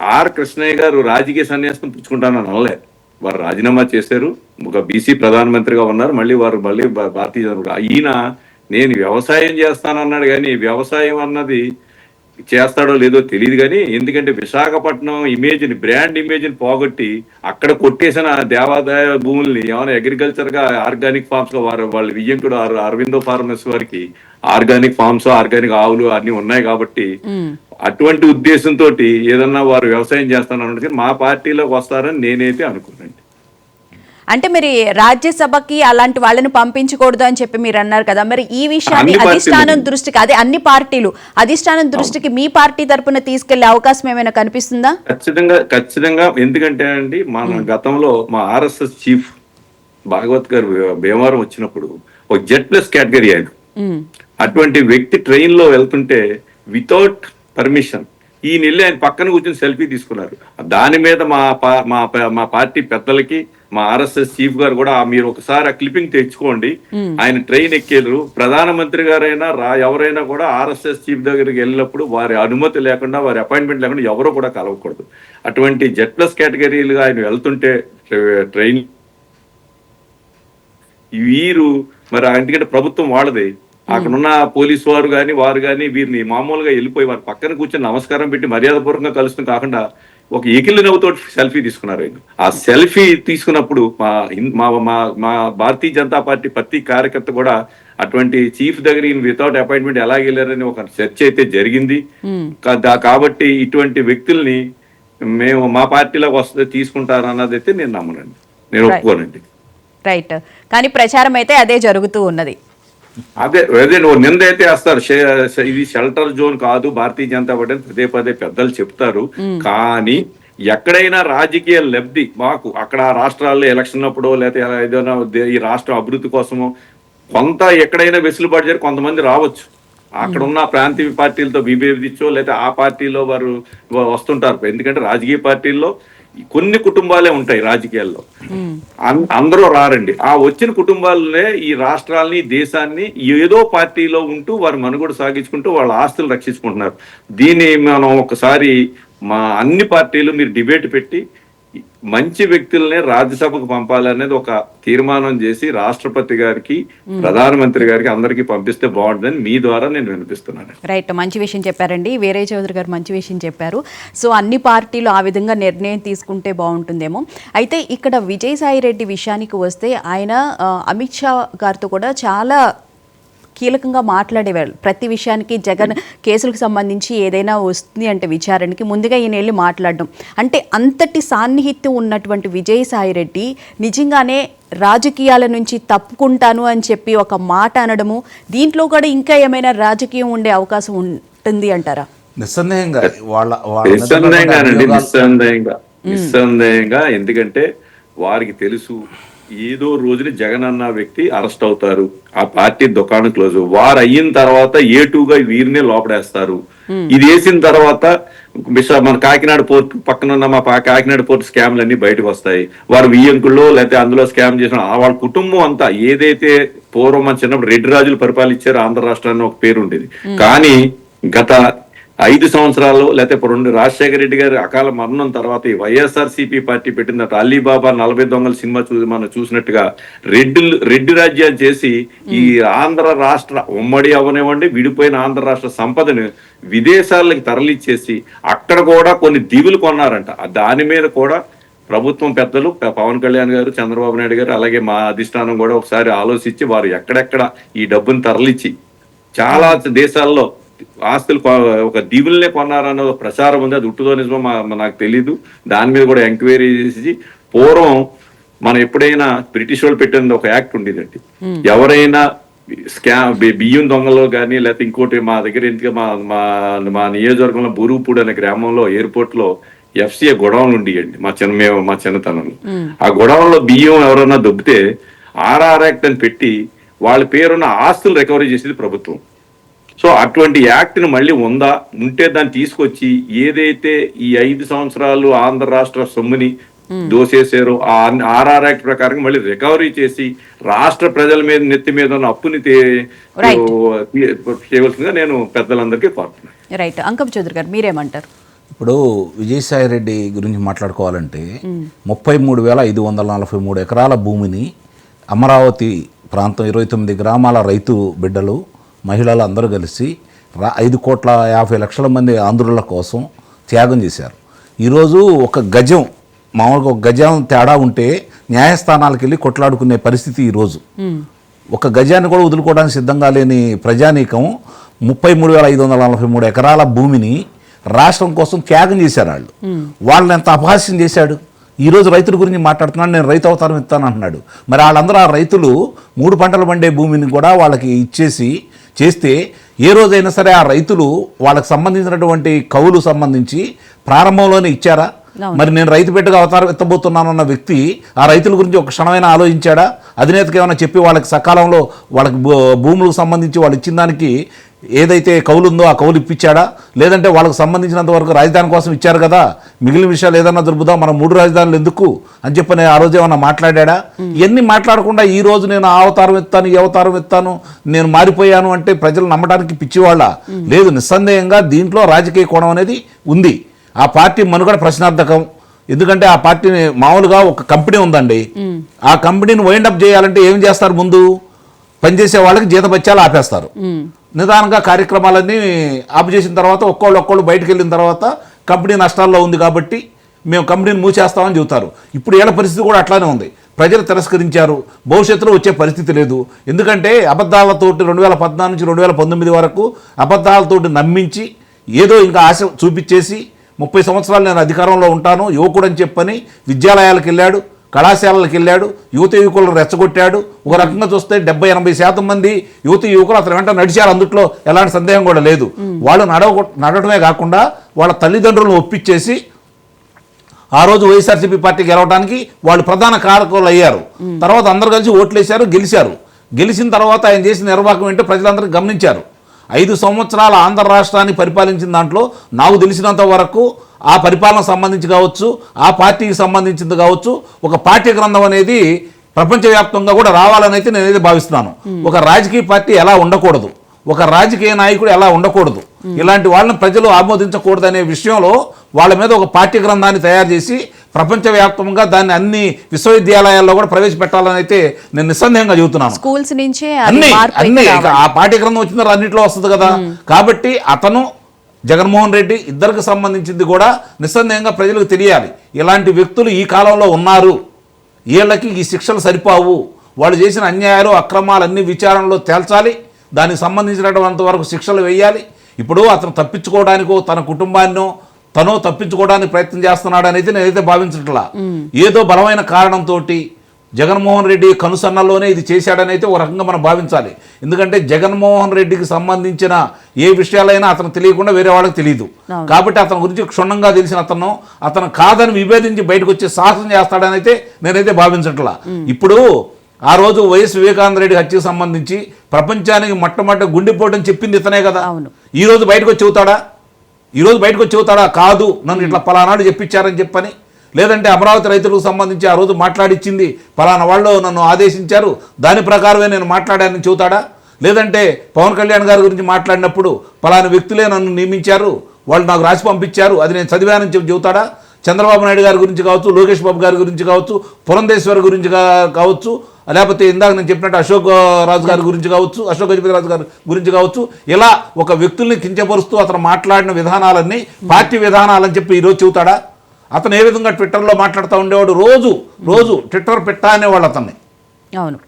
ఆర్ కృష్ణయ్య గారు రాజకీయ సన్యాసం పుచ్చుకుంటానని అనలే. వారు రాజీనామా చేశారు, ఒక బీసీ ప్రధానమంత్రిగా ఉన్నారు, మళ్ళీ భారతీయ జనతా ఈయన నేను వ్యవసాయం చేస్తానన్నాడు. కానీ వ్యవసాయం అన్నది చేస్తాడో లేదో తెలియదు. కానీ ఎందుకంటే విశాఖపట్నం ఇమేజ్ని, బ్రాండ్ ఇమేజ్ని పోగొట్టి అక్కడ కొట్టేసిన దేవాదాయ భూముల్ని ఏమైనా అగ్రికల్చర్ గా ఆర్గానిక్ ఫార్మ్స్ గా వాళ్ళ వియ్యంకుడు అరవిందో ఫార్మర్స్ వారికి ఆర్గానిక్ ఫార్మ్స్, ఆర్గానిక్ ఆవులు అన్ని ఉన్నాయి కాబట్టి అటువంటి ఉద్దేశంతో ఏదన్నా వారు వ్యవసాయం చేస్తానన్నది మా పార్టీలోకి వస్తారని నేనైతే అనుకున్నాను. అంటే మరి రాజ్యసభకి అలాంటి వాళ్ళని పంపించకూడదు అని చెప్పి మీరు అన్నారు కదా, మరి ఈ విషయాన్ని అధిష్టానం దృష్టికి, అదే అన్ని పార్టీలు అధిష్టానం దృష్టికి మీ పార్టీ తరపున తీసుకెళ్లే అవకాశం ఏమైనా కనిపిస్తుందా? ఖచ్చితంగా. ఎందుకంటే అండి మన గతంలో మా RSS చీఫ్ భాగవత్ గారు భీమవరం వచ్చినప్పుడు ఒక Z+ కేటగిరీ ఆయన, అటువంటి వ్యక్తి ట్రైన్ లో వెళ్తుంటే వితౌట్ పర్మిషన్ ఈ నెల్లి ఆయన పక్కన కూర్చొని సెల్ఫీ తీసుకున్నారు. దాని మీద మా పార్టీ పెద్దలకి మా RSS చీఫ్ గారు కూడా మీరు ఒకసారి ఆ క్లిప్పింగ్ తెచ్చుకోండి. ఆయన ట్రైన్ ఎక్కేరు, ప్రధానమంత్రి గారైనా ఎవరైనా కూడా RSS చీఫ్ దగ్గరికి వెళ్ళినప్పుడు వారి అనుమతి లేకుండా, వారి అపాయింట్మెంట్ లేకుండా ఎవరో కూడా కలవకూడదు. అటువంటి Z+ కేటగిరీలుగా ఆయన వెళ్తుంటే ట్రైన్ వీరు మరి ఎందుకంటే ప్రభుత్వం వాళ్ళది, అక్కడున్న పోలీసు వారు కానీ వీరిని మామూలుగా వెళ్ళిపోయి వారి పక్కన కూర్చొని నమస్కారం పెట్టి మర్యాదపూర్వకంగా కలుస్తుంది కాకుండా ఒక ఎకిలి నవ్వుతో సెల్ఫీ తీసుకున్నారు. ఆ సెల్ఫీ తీసుకున్నప్పుడు మా భారతీయ జనతా పార్టీ ప్రతి కార్యకర్త కూడా అటువంటి చీఫ్ దగ్గర వితౌట్ అపాయింట్మెంట్ ఎలా వెళ్ళారని ఒక చర్చ అయితే జరిగింది. కాబట్టి ఇటువంటి వ్యక్తుల్ని మేము మా పార్టీలోకి వస్తే తీసుకుంటారన్నది అయితే నేను నమ్మనండి, నేను ఒప్పుకోనండి. రైట్, కానీ ప్రచారం అయితే అదే జరుగుతూ ఉన్నది. అదే నింద అయితే వేస్తారు, ఇది షెల్టర్ జోన్ కాదు భారతీయ జనతా పార్టీ పదే పెద్దలు చెప్తారు. కానీ ఎక్కడైనా రాజకీయ లబ్ధి మాకు అక్కడ రాష్ట్రాల్లో ఎలక్షన్ అప్పుడు లేకపోతే ఏదైనా ఈ రాష్ట్రం అభివృద్ధి కోసమో కొంత ఎక్కడైనా వెసులుబాటు చేరి కొంతమంది రావచ్చు. అక్కడ ఉన్న ప్రాంతీయ పార్టీలతో విభేదించో లేకపోతే ఆ పార్టీలో వారు వస్తుంటారు. ఎందుకంటే రాజకీయ పార్టీల్లో కొన్ని కుటుంబాలే ఉంటాయి రాజకీయాల్లో, అందరూ రారండి. ఆ వచ్చిన కుటుంబాలనే ఈ రాష్ట్రాలని, దేశాన్ని ఏదో పార్టీలో ఉంటూ వారు మనుగడ సాగించుకుంటూ వాళ్ళ ఆస్తులు రక్షించుకుంటున్నారు. దీన్ని మనం ఒకసారి మా అన్ని పార్టీలు మీరు డిబేట్ పెట్టి మంచి వ్యక్తులనే రాజ్యసభకు పంపాలనేది ఒక తీర్మానం చేసి రాష్ట్రపతి గారికి ప్రధానమంత్రి గారికి అందరికీ పంపిస్తే బాగుంటుందని మీ ద్వారా నేను వినిపిస్తున్నాను. రైట్, మంచి విషయం చెప్పారండి. వీరయ్య చౌదరి గారు మంచి విషయం చెప్పారు. సో అన్ని పార్టీలు ఆ విధంగా నిర్ణయం తీసుకుంటే బాగుంటుందేమో. అయితే ఇక్కడ విజయసాయి రెడ్డి విషయానికి వస్తే ఆయన అమిత్ షా గారితో కూడా చాలా కీలకంగా మాట్లాడేవాళ్ళు. ప్రతి విషయానికి జగన్ కేసులకు సంబంధించి ఏదైనా వస్తుంది అంటే విచారణకి ముందుగా ఈయన వెళ్ళి మాట్లాడడం, అంటే అంతటి సాన్నిహిత్యం ఉన్నటువంటి విజయసాయి రెడ్డి నిజంగానే రాజకీయాల నుంచి తప్పుకుంటాను అని చెప్పి ఒక మాట అనడము, దీంట్లో కూడా ఇంకా ఏమైనా రాజకీయం ఉండే అవకాశం ఉంటుంది అంటారా? నిస్సందేహంగా నిస్సందేహంగా ఎందుకంటే వారికి తెలుసు ఏదో రోజున జగన్ అన్న వ్యక్తి అరెస్ట్ అవుతారు, ఆ పార్టీ దుకాణం క్లోజ్, వారు అయిన తర్వాత ఏటుగా వీరినే లోపడేస్తారు. ఇది వేసిన తర్వాత మన కాకినాడ పోర్ట్ పక్కన ఉన్న మా కాకినాడ పోర్ట్ స్కామ్లు అన్ని బయటకు వస్తాయి. వారు వియ్యంకుల్లో లేకపోతే అందులో స్కామ్ చేసిన వాళ్ళ కుటుంబం అంతా ఏదైతే పూర్వం మన చిన్నప్పుడు రెడ్డి రాజులు పరిపాలించారో ఆంధ్ర రాష్ట్రాన్ని ఒక పేరు ఉండేది. కానీ గత 5 సంవత్సరాలు లేకపోతే రాజశేఖర రెడ్డి గారి అకాల మరణం తర్వాత ఈ వైఎస్ఆర్సీపీ పార్టీ పెట్టిన అలీబాబా 40 దొంగల సినిమా మనం చూసినట్టుగా రెడ్డి రాజ్యాన్ని చేసి ఈ ఆంధ్ర రాష్ట్ర ఉమ్మడి అవనివ్వండి విడిపోయిన ఆంధ్ర రాష్ట్ర సంపదను విదేశాలకు తరలిచ్చేసి అక్కడ కూడా కొన్ని దీవులు కొన్నారంట. దాని మీద కూడా ప్రభుత్వం పెద్దలు పవన్ కళ్యాణ్ గారు, చంద్రబాబు నాయుడు గారు, అలాగే మా అధిష్టానం కూడా ఒకసారి ఆలోచించి వారు ఎక్కడెక్కడ ఈ డబ్బును తరలిచ్చి చాలా దేశాల్లో ఆస్తులు ఒక దీవులనే కొన్నారన్న ప్రచారం ఉంది. అది ఉట్టుదో నిజమో నాకు తెలీదు. దాని మీద కూడా ఎంక్వైరీ చేసి పూర్వం మనం ఎప్పుడైనా బ్రిటిష్ వాళ్ళు పెట్టిన ఒక యాక్ట్ ఉండేదండి, ఎవరైనా బియ్యం దొంగలో కానీ లేకపోతే ఇంకోటి మా దగ్గర ఇంటికి మా నియోజకవర్గంలో బూరుపూడి అనే గ్రామంలో ఎయిర్పోర్ట్ లో ఎఫ్సిఏ గొడవలు ఉండేయండి మా చిన్నతనంలో. ఆ గొడవల్లో బియ్యం ఎవరైనా దొబ్బితే ఆర్ఆర్ యాక్ట్ అని పెట్టి వాళ్ళ పేరున్న ఆస్తులు రికవరీ చేసేది ప్రభుత్వం. సో అటువంటి యాక్ట్ ని మళ్ళీ ఉంటే దాన్ని తీసుకొచ్చి ఏదైతే ఈ 5 సంవత్సరాలు ఆంధ్ర రాష్ట్ర సొమ్ముని దోసేసారో ఆ ఆర్ఆర్ యాక్ట్ ప్రకారం మళ్ళీ రికవరీ చేసి రాష్ట్ర ప్రజల మీద నెత్తి మీద ఉన్న అప్పుని చేయవలసిందిగా నేను పెద్దలందరికీ కోరుతున్నాను. రైట్, అంకం చౌదరి గారు మీరేమంటారు? ఇప్పుడు విజయసాయి రెడ్డి గురించి మాట్లాడుకోవాలంటే 33,543 ఎకరాల భూమిని అమరావతి ప్రాంతం 29 గ్రామాల రైతు బిడ్డలు మహిళలు అందరూ కలిసి 5,50,00,000 మంది ఆంధ్రుల కోసం త్యాగం చేశారు. ఈరోజు ఒక గజం మామూలుగా ఒక గజం తేడా ఉంటే న్యాయస్థానాలకు వెళ్ళి కొట్లాడుకునే పరిస్థితి ఈరోజు. ఒక గజాన్ని కూడా వదులుకోవడానికి సిద్ధంగా లేని ప్రజానీకం 33,543 ఎకరాల భూమిని రాష్ట్రం కోసం త్యాగం చేశారు. వాళ్ళని ఎంత అపహాస్యం చేశాడు. ఈరోజు రైతుల గురించి మాట్లాడుతున్నాడు, నేను రైతు అవతారం ఇస్తాను అంటున్నాడు. మరి వాళ్ళందరూ ఆ రైతులు 3 పంటలు పండే భూమిని కూడా వాళ్ళకి ఇచ్చేసి చేస్తే ఏ రోజైనా సరే ఆ రైతులు వాళ్ళకి సంబంధించినటువంటి కవులు సంబంధించి ప్రారంభంలోనే ఇచ్చారా? మరి నేను రైతు బిడ్డగా అవతారం ఎత్తబోతున్నాను అన్న వ్యక్తి ఆ రైతుల గురించి ఒక క్షణమైనా ఆలోచించాడా? అధినేతకి ఏమైనా చెప్పి వాళ్ళకి సకాలంలో వాళ్ళకి భూములకు సంబంధించి వాళ్ళు ఇచ్చిన దానికి ఏదైతే కౌలు ఉందో ఆ కౌలు ఇప్పించాడా? లేదంటే వాళ్ళకు సంబంధించినంత వరకు రాజధాని కోసం ఇచ్చారు కదా, మిగిలిన విషయాలు ఏదన్నా దొరుకుదాం, మనం 3 రాజధానులు ఎందుకు అని చెప్పి నేను ఆ రోజు ఏమన్నా మాట్లాడా? ఇవన్నీ మాట్లాడకుండా ఈ రోజు నేను ఆ అవతారం ఎత్తాను, ఈ అవతారం ఎత్తాను, నేను మారిపోయాను అంటే ప్రజలు నమ్మడానికి పిచ్చివాళ్ళ? లేదు, నిస్సందేహంగా దీంట్లో రాజకీయ కోణం అనేది ఉంది. ఆ పార్టీ మనుగడ ప్రశ్నార్థకం. ఎందుకంటే ఆ పార్టీని మామూలుగా ఒక కంపెనీ ఉందండి, ఆ కంపెనీని వైండప్ చేయాలంటే ఏం చేస్తారు? ముందు పనిచేసే వాళ్ళకి జీతభత్యాలు ఆపేస్తారు. నిదానంగా కార్యక్రమాలన్నీ ఆపు చేసిన తర్వాత ఒక్కోళ్ళు బయటకు వెళ్ళిన తర్వాత కంపెనీ నష్టాల్లో ఉంది కాబట్టి మేము కంపెనీని మూసేస్తామని చెబుతారు. ఇప్పుడు వీళ్ళ పరిస్థితి కూడా అట్లానే ఉంది. ప్రజలు తిరస్కరించారు, భవిష్యత్తులో వచ్చే పరిస్థితి లేదు. ఎందుకంటే అబద్ధాలతోటి 2014 నుంచి 2019 వరకు అబద్ధాలతోటి నమ్మించి ఏదో ఇంకా ఆశ చూపించేసి 30 సంవత్సరాలు నేను అధికారంలో ఉంటాను యువకుడని చెప్పని విద్యాలయాలకు వెళ్ళాడు, కళాశాలలకు వెళ్ళాడు, యువకులను రెచ్చగొట్టాడు. ఒక రకంగా చూస్తే 70-80% మంది యువకులు అతని వెంట నడిచారు. అందుట్లో ఎలాంటి సందేహం కూడా లేదు. వాళ్ళు నడవడమే కాకుండా వాళ్ళ తల్లిదండ్రులను ఒప్పించేసి ఆ రోజు వైఎస్ఆర్సీపీ పార్టీ గెలవడానికి వాళ్ళు ప్రధాన కారకులు అయ్యారు. తర్వాత అందరూ కలిసి ఓట్లేశారు, గెలిచారు. గెలిచిన తర్వాత ఆయన చేసిన నిర్వాహకం ఏంటో ప్రజలందరూ గమనించారు. 5 సంవత్సరాల ఆంధ్ర రాష్ట్రాన్ని పరిపాలించిన దాంట్లో నాకు తెలిసినంత వరకు ఆ పరిపాలన సంబంధించి కావచ్చు, ఆ పార్టీకి సంబంధించింది కావచ్చు, ఒక పాఠ్య గ్రంథం అనేది ప్రపంచవ్యాప్తంగా కూడా రావాలని అయితే నేనైతే భావిస్తున్నాను. ఒక రాజకీయ పార్టీ ఎలా ఉండకూడదు, ఒక రాజకీయ నాయకుడు ఎలా ఉండకూడదు, ఇలాంటి వాళ్ళని ప్రజలు ఆమోదించకూడదు అనే విషయంలో వాళ్ళ మీద ఒక పాఠ్య గ్రంథాన్ని తయారు చేసి ప్రపంచవ్యాప్తంగా దాన్ని అన్ని విశ్వవిద్యాలయాల్లో కూడా ప్రవేశపెట్టాలని అయితే నేను నిస్సందేహంగా చెబుతున్నాను. స్కూల్స్ నుంచే అన్ని ఆ పాఠ్య గ్రంథం వచ్చిన తర్వాత అన్నింటిలో వస్తుంది కదా. కాబట్టి అతను జగన్మోహన్ రెడ్డి ఇద్దరికి సంబంధించింది కూడా నిస్సందేహంగా ప్రజలకు తెలియాలి. ఇలాంటి వ్యక్తులు ఈ కాలంలో ఉన్నారు, వీళ్ళకి ఈ శిక్షలు సరిపోవు, వాళ్ళు చేసిన అన్యాయాలు అక్రమాలన్నీ విచారణలో తేల్చాలి, దానికి సంబంధించినటువంటి వరకు శిక్షలు వేయాలి. ఇప్పుడు అతను తప్పించుకోవడానికో తన కుటుంబాన్నో తను తప్పించుకోవడానికి ప్రయత్నం చేస్తున్నాడు అనేది నేనైతే భావించట్లా. ఏదో బలమైన కారణంతో జగన్మోహన్ రెడ్డి కనుసన్నల్లోనే ఇది చేశాడని అయితే ఒక రకంగా మనం భావించాలి. ఎందుకంటే జగన్మోహన్ రెడ్డికి సంబంధించిన ఏ విషయాలైనా అతను తెలియకుండా వేరే వాళ్ళకి తెలియదు. కాబట్టి అతని గురించి క్షుణ్ణంగా తెలిసిన అతను కాదని విభేదించి బయటకు వచ్చే సాహసం చేస్తాడని అయితే నేనైతే భావించట్లా. ఇప్పుడు ఆ రోజు వైఎస్ వివేకానంద రెడ్డి హత్యకు సంబంధించి ప్రపంచానికి మొట్టమొదటి గుండెపోటని చెప్పింది ఇతనే కదా. ఈ రోజు బయటకు వచ్చి చెబుతాడా కాదు నన్ను ఇట్లా పలానాడు చెప్పించారని చెప్పని, లేదంటే అమరావతి రైతులకు సంబంధించి ఆ రోజు మాట్లాడిచ్చింది పలానా వాళ్ళు నన్ను ఆదేశించారు దాని ప్రకారమే నేను మాట్లాడానని చెబుతాడా? లేదంటే పవన్ కళ్యాణ్ గారి గురించి మాట్లాడినప్పుడు పలానా వ్యక్తులే నన్ను నియమించారు, వాళ్ళు నాకు రాసి పంపించారు, అది నేను చదివానని చెబుతాడా? చంద్రబాబు నాయుడు గారి గురించి కావచ్చు, లోకేష్ బాబు గారి గురించి కావచ్చు, పురంధేశ్వర్ గురించి కావచ్చు, లేకపోతే ఇందాక నేను చెప్పినట్టు అశోక్ గజపతి రాజు గారి గురించి కావచ్చు, ఇలా ఒక వ్యక్తుల్ని కించపరుస్తూ అతను మాట్లాడిన విధానాలన్నీ పార్టీ విధానాలని చెప్పి ఈరోజు చెబుతాడా? అతను ఏ విధంగా ట్విట్టర్లో మాట్లాడుతూ ఉండేవాడు, రోజు ట్విట్టర్ పెట్టా అనేవాళ్ళు అతన్ని. అవును,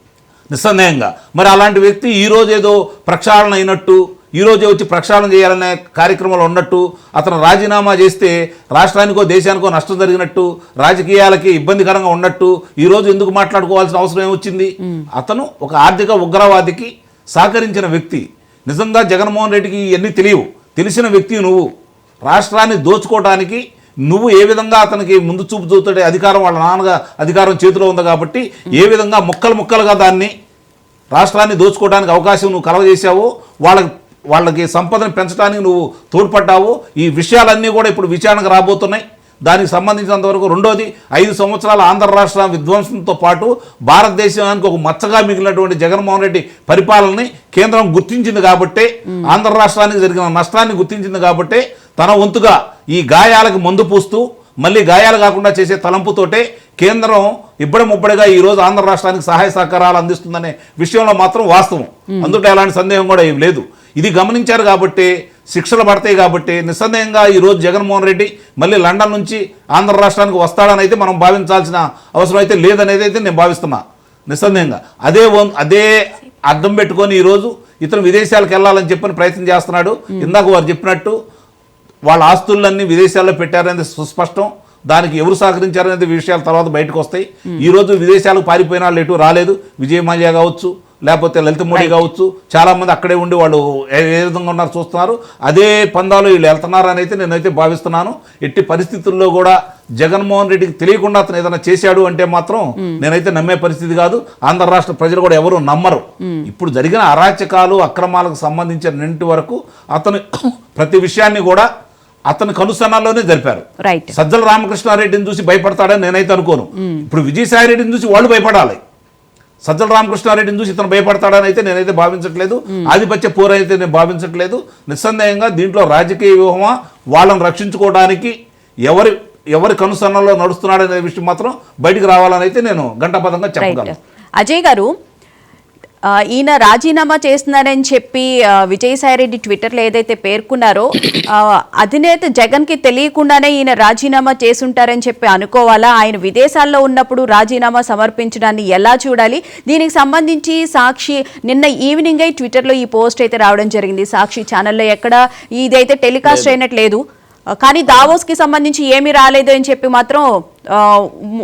నిస్సందేహంగా. మరి అలాంటి వ్యక్తి ఈరోజు ఏదో ప్రక్షాళన అయినట్టు, ఈరోజే వచ్చి ప్రక్షాళన చేయాలనే కార్యక్రమంలో ఉన్నట్టు, అతను రాజీనామా చేస్తే రాష్ట్రానికో దేశానికో నష్టం జరిగినట్టు, రాజకీయాలకి ఇబ్బందికరంగా ఉన్నట్టు ఈరోజు ఎందుకు మాట్లాడుకోవాల్సిన అవసరం ఏమొచ్చింది? అతను ఒక ఆర్థిక ఉగ్రవాదికి సహకరించిన వ్యక్తి. నిజంగా జగన్మోహన్ రెడ్డికి ఇవన్నీ తెలిసిన వ్యక్తి నువ్వు. రాష్ట్రాన్ని దోచుకోవడానికి నువ్వు ఏ విధంగా అతనికి ముందు చూపు చూపుతాడే అధికారం వాళ్ళ నాన్నగా అధికారం చేతిలో ఉంది కాబట్టి ఏ విధంగా ముక్కలుగా దాన్ని రాష్ట్రాన్ని దోచుకోవడానికి అవకాశం నువ్వు కలగజేశావో, వాళ్ళకి సంపదను పెంచడానికి నువ్వు తోడ్పడ్డావు. ఈ విషయాలన్నీ కూడా ఇప్పుడు విచారణకు రాబోతున్నాయి. దానికి సంబంధించినంతవరకు రెండోది 5 సంవత్సరాల ఆంధ్ర రాష్ట్ర విధ్వంసంతో పాటు భారతదేశానికి ఒక మచ్చగా మిగిలినటువంటి జగన్మోహన్ రెడ్డి పరిపాలనని కేంద్రం గుర్తించింది కాబట్టే, ఆంధ్ర రాష్ట్రానికి జరిగిన నష్టాన్ని గుర్తించింది కాబట్టే తన వంతుగా ఈ గాయాలకు మందు పూస్తూ మళ్ళీ గాయాలు కాకుండా చేసే తలంపుతోటే కేంద్రం ఇబ్బడిముబ్బడిగా ఈరోజు ఆంధ్ర రాష్ట్రానికి సహాయ సహకారాలు అందిస్తుందనే విషయంలో మాత్రం వాస్తవం. అందులో ఎలాంటి సందేహం కూడా ఏం లేదు. ఇది గమనించారు కాబట్టి శిక్షలు పడతాయి కాబట్టి నిస్సందేహంగా ఈరోజు జగన్మోహన్ రెడ్డి మళ్ళీ లండన్ నుంచి ఆంధ్ర రాష్ట్రానికి వస్తాడని అయితే మనం భావించాల్సిన అవసరం అయితే లేదనేది అయితే నేను భావిస్తున్నా నిస్సందేహంగా. అదే అర్థం పెట్టుకొని ఈరోజు ఇతను విదేశాలకు వెళ్ళాలని చెప్పని ప్రయత్నం చేస్తున్నాడు. ఇందాక వారు చెప్పినట్టు వాళ్ళ ఆస్తులన్నీ విదేశాల్లో పెట్టారనేది సుస్పష్టం. దానికి ఎవరు సహకరించారనేది విషయాల తర్వాత బయటకు వస్తాయి. ఈరోజు విదేశాలకు పారిపోయిన వాళ్ళు ఎటు రాలేదు. విజయ్ మాల్యా కావచ్చు, లేకపోతే లలిత మోడీ కావచ్చు, చాలామంది అక్కడే ఉండి వాళ్ళు ఏ విధంగా ఉన్నారు చూస్తున్నారు. అదే పందాలు వీళ్ళు వెళ్తున్నారని అయితే నేనైతే భావిస్తున్నాను. ఎట్టి పరిస్థితుల్లో కూడా జగన్మోహన్ రెడ్డికి తెలియకుండా అతను ఏదైనా చేశాడు అంటే మాత్రం నేనైతే నమ్మే పరిస్థితి కాదు. ఆంధ్ర రాష్ట్ర ప్రజలు కూడా ఎవరు నమ్మరు. ఇప్పుడు జరిగిన అరాచకాలు అక్రమాలకు సంబంధించిన వరకు అతను ప్రతి విషయాన్ని కూడా అతని కనుసన్నాల్లోనే జరిపారు. సజ్జల రామకృష్ణారెడ్డిని చూసి భయపడతాడని నేనైతే అనుకోను. ఇప్పుడు విజయసాయి రెడ్డిని చూసి వాళ్ళు భయపడాలి. సజ్జల రామకృష్ణారెడ్డిని చూసి ఇతను భయపడతాడని అయితే నేనైతే భావించట్లేదు. ఆధిపత్య పోరు అయితే నేను భావించట్లేదు. నిస్సందేహంగా దీంట్లో రాజకీయ వ్యూహమా, వాళ్ళని రక్షించుకోవడానికి ఎవరి కనుసన్నలో నడుస్తున్నాడనే విషయం మాత్రం బయటికి రావాలని అయితే నేను ఘంటాపథంగా చెప్పగలను. అజయ్ గారు, ఈయన రాజీనామా చేస్తున్నారని చెప్పి విజయసాయిరెడ్డి ట్విట్టర్లో ఏదైతే పేర్కొన్నారో అధినేత జగన్కి తెలియకుండానే ఈయన రాజీనామా చేసుంటారని చెప్పి అనుకోవాలా? ఆయన విదేశాల్లో ఉన్నప్పుడు రాజీనామా సమర్పించడాన్ని ఎలా చూడాలి? దీనికి సంబంధించి సాక్షి నిన్న ఈవినింగ్ ట్విట్టర్లో ఈ పోస్ట్ అయితే రావడం జరిగింది. సాక్షి ఛానల్లో ఎక్కడ ఇదైతే టెలికాస్ట్ అయినట్లేదు, కానీ దావోస్కి సంబంధించి ఏమీ రాలేదు అని చెప్పి మాత్రం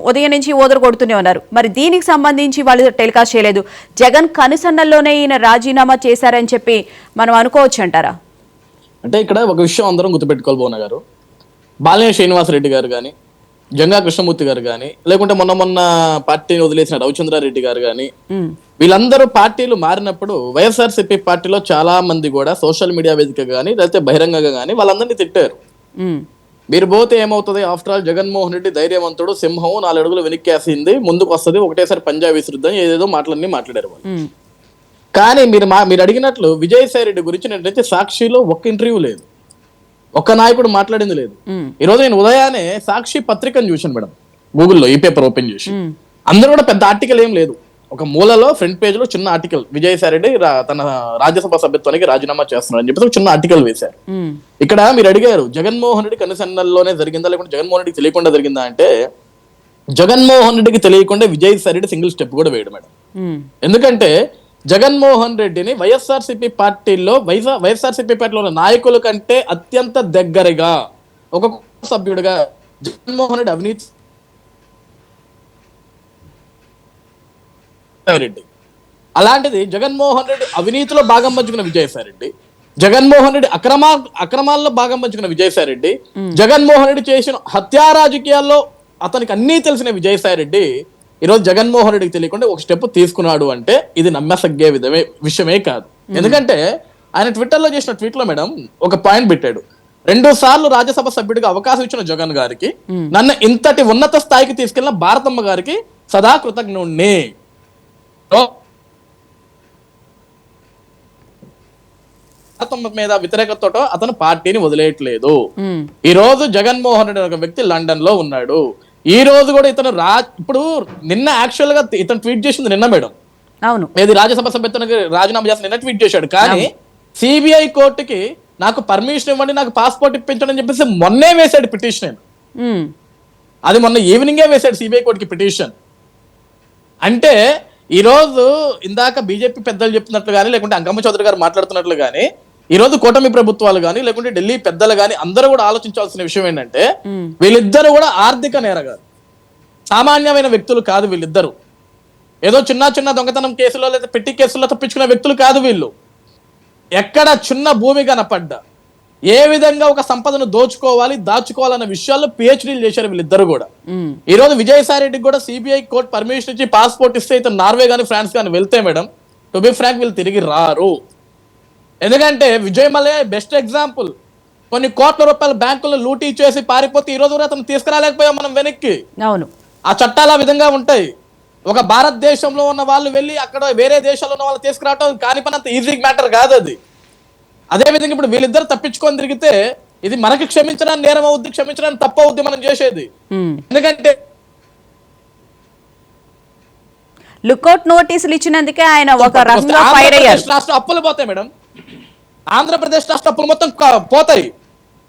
ఉదయం నుంచి ఓదరు కొడుతూనే ఉన్నారు. మరి దీనికి సంబంధించి వాళ్ళు టెలికాస్ట్ చేయలేదు. జగన్ కనుసన్నల్లోనే ఈయన రాజీనామా చేశారని చెప్పి మనం అనుకోవచ్చు అంటారా? అంటే ఇక్కడ ఒక విషయం అందరం గుర్తుపెట్టుకోవాలి భువన గారు. బాలినేని శ్రీనివాసరెడ్డి గారు కానీ, జంగా కృష్ణమూర్తి గారు కానీ, లేకుంటే మొన్న పార్టీని వదిలేసిన రవిచంద్రారెడ్డి గారు కానీ, వీళ్ళందరూ పార్టీలు మారినప్పుడు వైఎస్ఆర్సీపీ పార్టీలో చాలా మంది కూడా సోషల్ మీడియా వేదిక కానీ లేకపోతే బహిరంగంగా కానీ వాళ్ళందరినీ తిట్టారు. మీరు పోతే ఏమవుతుంది, ఆఫ్టర్ ఆల్ జగన్మోహన్ రెడ్డి ధైర్యవంతుడు, సింహం 4 అడుగులు వెనక్కేసింది, ముందుకు వస్తుంది, ఒకటేసారి పంజాబ్ విసురుద్దని ఏదేదో మాటలన్నీ మాట్లాడారు వాళ్ళు. కానీ మీరు అడిగినట్లు విజయసాయి రెడ్డి గురించి నేనైతే సాక్షిలో ఒక్క ఇంటర్వ్యూ లేదు, ఒక్క నాయకుడు మాట్లాడింది లేదు. ఈ రోజు నేను ఉదయాన్నే సాక్షి పత్రికను చూశాను మేడం, గూగుల్లో ఈ పేపర్ ఓపెన్ చేసి. అందరూ కూడా పెద్ద ఆర్టికల్ ఏం లేదు, ఒక మూలలో ఫ్రంట్ పేజ్ లో చిన్న ఆర్టికల్, విజయసాయి రెడ్డి తన రాజ్యసభ సభ్యత్వానికి రాజీనామా చేస్తున్నాడు అని చెప్పి చిన్న ఆర్టికల్ వేశారు. ఇక్కడ మీరు అడిగారు జగన్మోహన్ రెడ్డి కనుసన్నల్లోనే జరిగిందా లేకుంటే జగన్మోహన్ రెడ్డికి తెలియకుండా జరిగిందా అంటే, జగన్మోహన్ రెడ్డికి తెలియకుండా విజయసాయి రెడ్డి సింగిల్ స్టెప్ కూడా వేయడు మేడం. ఎందుకంటే జగన్మోహన్ రెడ్డిని వైఎస్ఆర్సీపీ పార్టీలో ఉన్న నాయకుల కంటే అత్యంత దగ్గరగా ఒక సభ్యుడిగా జగన్మోహన్ రెడ్డి అవినీతి రెడ్డి, అలాంటిది జగన్మోహన్ రెడ్డి అవినీతిలో భాగం పంచుకున్న విజయసాయి రెడ్డి, జగన్మోహన్ రెడ్డి అక్రమాల్లో భాగం పంచుకున్న విజయసాయి రెడ్డి, జగన్మోహన్ రెడ్డి చేసిన హత్యా రాజకీయాల్లో అతనికి అన్నీ తెలిసిన విజయసాయి రెడ్డి ఈరోజు జగన్మోహన్ రెడ్డికి తెలియకుండా ఒక స్టెప్ తీసుకున్నాడు అంటే ఇది నమ్మసగ్గే విషయమే కాదు. ఎందుకంటే ఆయన ట్విట్టర్ లో చేసిన ట్వీట్ లో మేడం ఒక పాయింట్ పెట్టాడు, 2 సార్లు రాజ్యసభ సభ్యుడిగా అవకాశం ఇచ్చిన జగన్ గారికి, నన్ను ఇంతటి ఉన్నత స్థాయికి తీసుకెళ్లిన భారతమ్మ గారికి సదా కృతజ్ఞుణ్ణి. భారతమ్మ మీద వ్యతిరేకతతో అతను పార్టీని వదిలేయట్లేదు. ఈ రోజు జగన్మోహన్ రెడ్డి ఒక వ్యక్తి లండన్ లో ఉన్నాడు. ఈ రోజు కూడా ఇతను ఇప్పుడు నిన్న యాక్చువల్ గా ఇతను ట్వీట్ చేసింది నిన్న మేడం, అవును, ఏది రాజ్యసభ సభ్యత్వానికి రాజీనామా చేసి నిన్న ట్వీట్ చేశాడు. కానీ సిబిఐ కోర్టుకి నాకు పర్మిషన్ ఇవ్వండి, నాకు పాస్పోర్ట్ ఇప్పించండి అని చెప్పేసి మొన్నే వేశాడు పిటిషన్. అది మొన్న ఈవినింగే వేశాడు సిబిఐ కోర్టుకి పిటిషన్. అంటే ఈ రోజు ఇందాక బీజేపీ పెద్దలు చెప్తున్నట్లు కానీ లేకుంటే అంకమ్మ చౌదరి గారు మాట్లాడుతున్నట్లు కానీ ఈ రోజు కూటమి ప్రభుత్వాలు కానీ లేకుంటే ఢిల్లీ పెద్దలు కానీ అందరూ కూడా ఆలోచించాల్సిన విషయం ఏంటంటే, వీళ్ళిద్దరు కూడా ఆర్థిక నేరగారు, సామాన్యమైన వ్యక్తులు కాదు వీళ్ళిద్దరు. ఏదో చిన్న దొంగతనం కేసులో లేదా పెట్టి కేసుల్లో తప్పించుకునే వ్యక్తులు కాదు వీళ్ళు. ఎక్కడ చిన్న భూమి కనపడ్డా ఏ విధంగా ఒక సంపదను దాచుకోవాలన్న విషయాల్లో పిహెచ్డీలు చేశారు వీళ్ళిద్దరు కూడా. ఈ రోజు విజయసాయి రెడ్డికి కూడా సిబిఐ కోర్టు పర్మిషన్ ఇచ్చి పాస్పోర్ట్ ఇస్తే ఇతను నార్వే కానీ ఫ్రాన్స్ కానీ వెళ్తే మేడం, టు బి ఫ్రాంక్ వీళ్ళు తిరిగి రారు. ఎందుకంటే విజయ్ మల్లయ్య బెస్ట్ ఎగ్జాంపుల్. కొన్ని కోట్ల రూపాయల బ్యాంకుల్లో లూటీ చేసి పారిపోతే ఈ రోజు కూడా అతను తీసుకురాలేకపోయాం మనం వెనక్కి. అవును, ఆ చట్టాలు ఆ విధంగా ఉంటాయి. ఒక భారతదేశంలో ఉన్న వాళ్ళు వెళ్ళి అక్కడ వేరే దేశాల్లో ఉన్న వాళ్ళు తీసుకురావడం కాని పని అంత ఈజీ మ్యాటర్ కాదు అది. అదే విధంగా ఇప్పుడు వీళ్ళిద్దరు తప్పించుకొని తిరిగితే ఇది మనకి క్షమించడానికి నేరం అవుద్ది, క్షమించడానికి తప్పు అవుద్ది మనం చేసేది. ఎందుకంటే లుకౌట్ నోటీసులు ఇచ్చినందుకే ఆయన ఒక రకంగా ఫైర్ అయ్యారు. రాష్ట్ర అప్పులు పోతాయి మేడం, ఆంధ్రప్రదేశ్ రాష్ట్ర అప్పులు మొత్తం పోతాయి.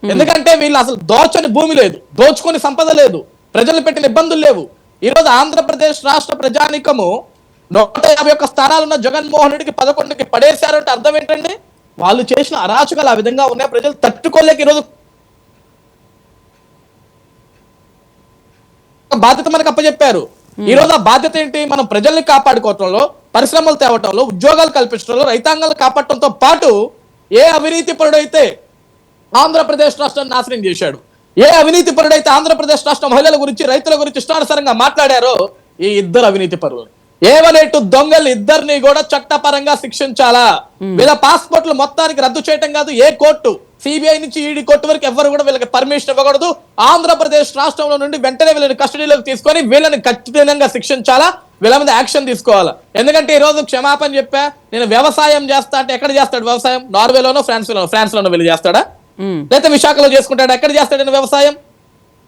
ఎందుకంటే వీళ్ళు అసలు దోచని భూమి లేదు, దోచుకొని సంపద లేదు, ప్రజలు పెట్టిన ఇబ్బందులు లేవు. ఈ రోజు ఆంధ్రప్రదేశ్ రాష్ట్ర ప్రజానికము 151 స్థానాలున్న జగన్మోహన్ రెడ్డికి 11కి పడేశారు అంటే అర్థం ఏంటండి? వాళ్ళు చేసిన అరాచకాలు ఆ విధంగా ఉన్నాయి, ప్రజలు తట్టుకోలేక ఈరోజు బాధ్యత మనకు అప్పచెప్పారు. ఈ రోజు ఆ బాధ్యత ఏంటి? మనం ప్రజల్ని కాపాడుకోవటంలో, పరిశ్రమలు తేవటంలో, ఉద్యోగాలు కల్పించడంలో, రైతాంగాలు కాపాడటంతో పాటు ఏ అవినీతి పరుడైతే ఆంధ్రప్రదేశ్ రాష్ట్రాన్ని నాశనం చేశాడు, ఏ అవినీతి పరుడైతే ఆంధ్రప్రదేశ్ రాష్ట్ర మహిళల గురించి రైతుల గురించి ఇష్టానుసారంగా మాట్లాడారో ఈ ఇద్దరు అవినీతి పరులు ఏవనేటు దొంగలు ఇద్దరిని కూడా చట్టపరంగా శిక్షించాలా. వీళ్ళ పాస్పోర్ట్లు మొత్తానికి రద్దు చేయటం కాదు, ఏ కోర్టు సిబిఐ నుంచి ఈడీ కోర్టు వరకు ఎవరు కూడా వీళ్ళకి పర్మిషన్ ఇవ్వకూడదు. ఆంధ్రప్రదేశ్ రాష్ట్రంలో నుండి వెంటనే వీళ్ళని కస్టడీలోకి తీసుకొని వీళ్ళని ఖచ్చితంగా శిక్షించాలా, వీళ్ళ మీద యాక్షన్ తీసుకోవాలా. ఎందుకంటే ఈ రోజు క్షమాపణ చెప్పా, నేను వ్యవసాయం చేస్తా అంటే ఎక్కడ చేస్తాడు వ్యవసాయం? నార్వేలోనో ఫ్రాన్స్ లోనో వెళ్ళి చేస్తాడా? లేదా విశాఖలో చేసుకుంటాడా? ఎక్కడ చేస్తాడు వ్యవసాయం?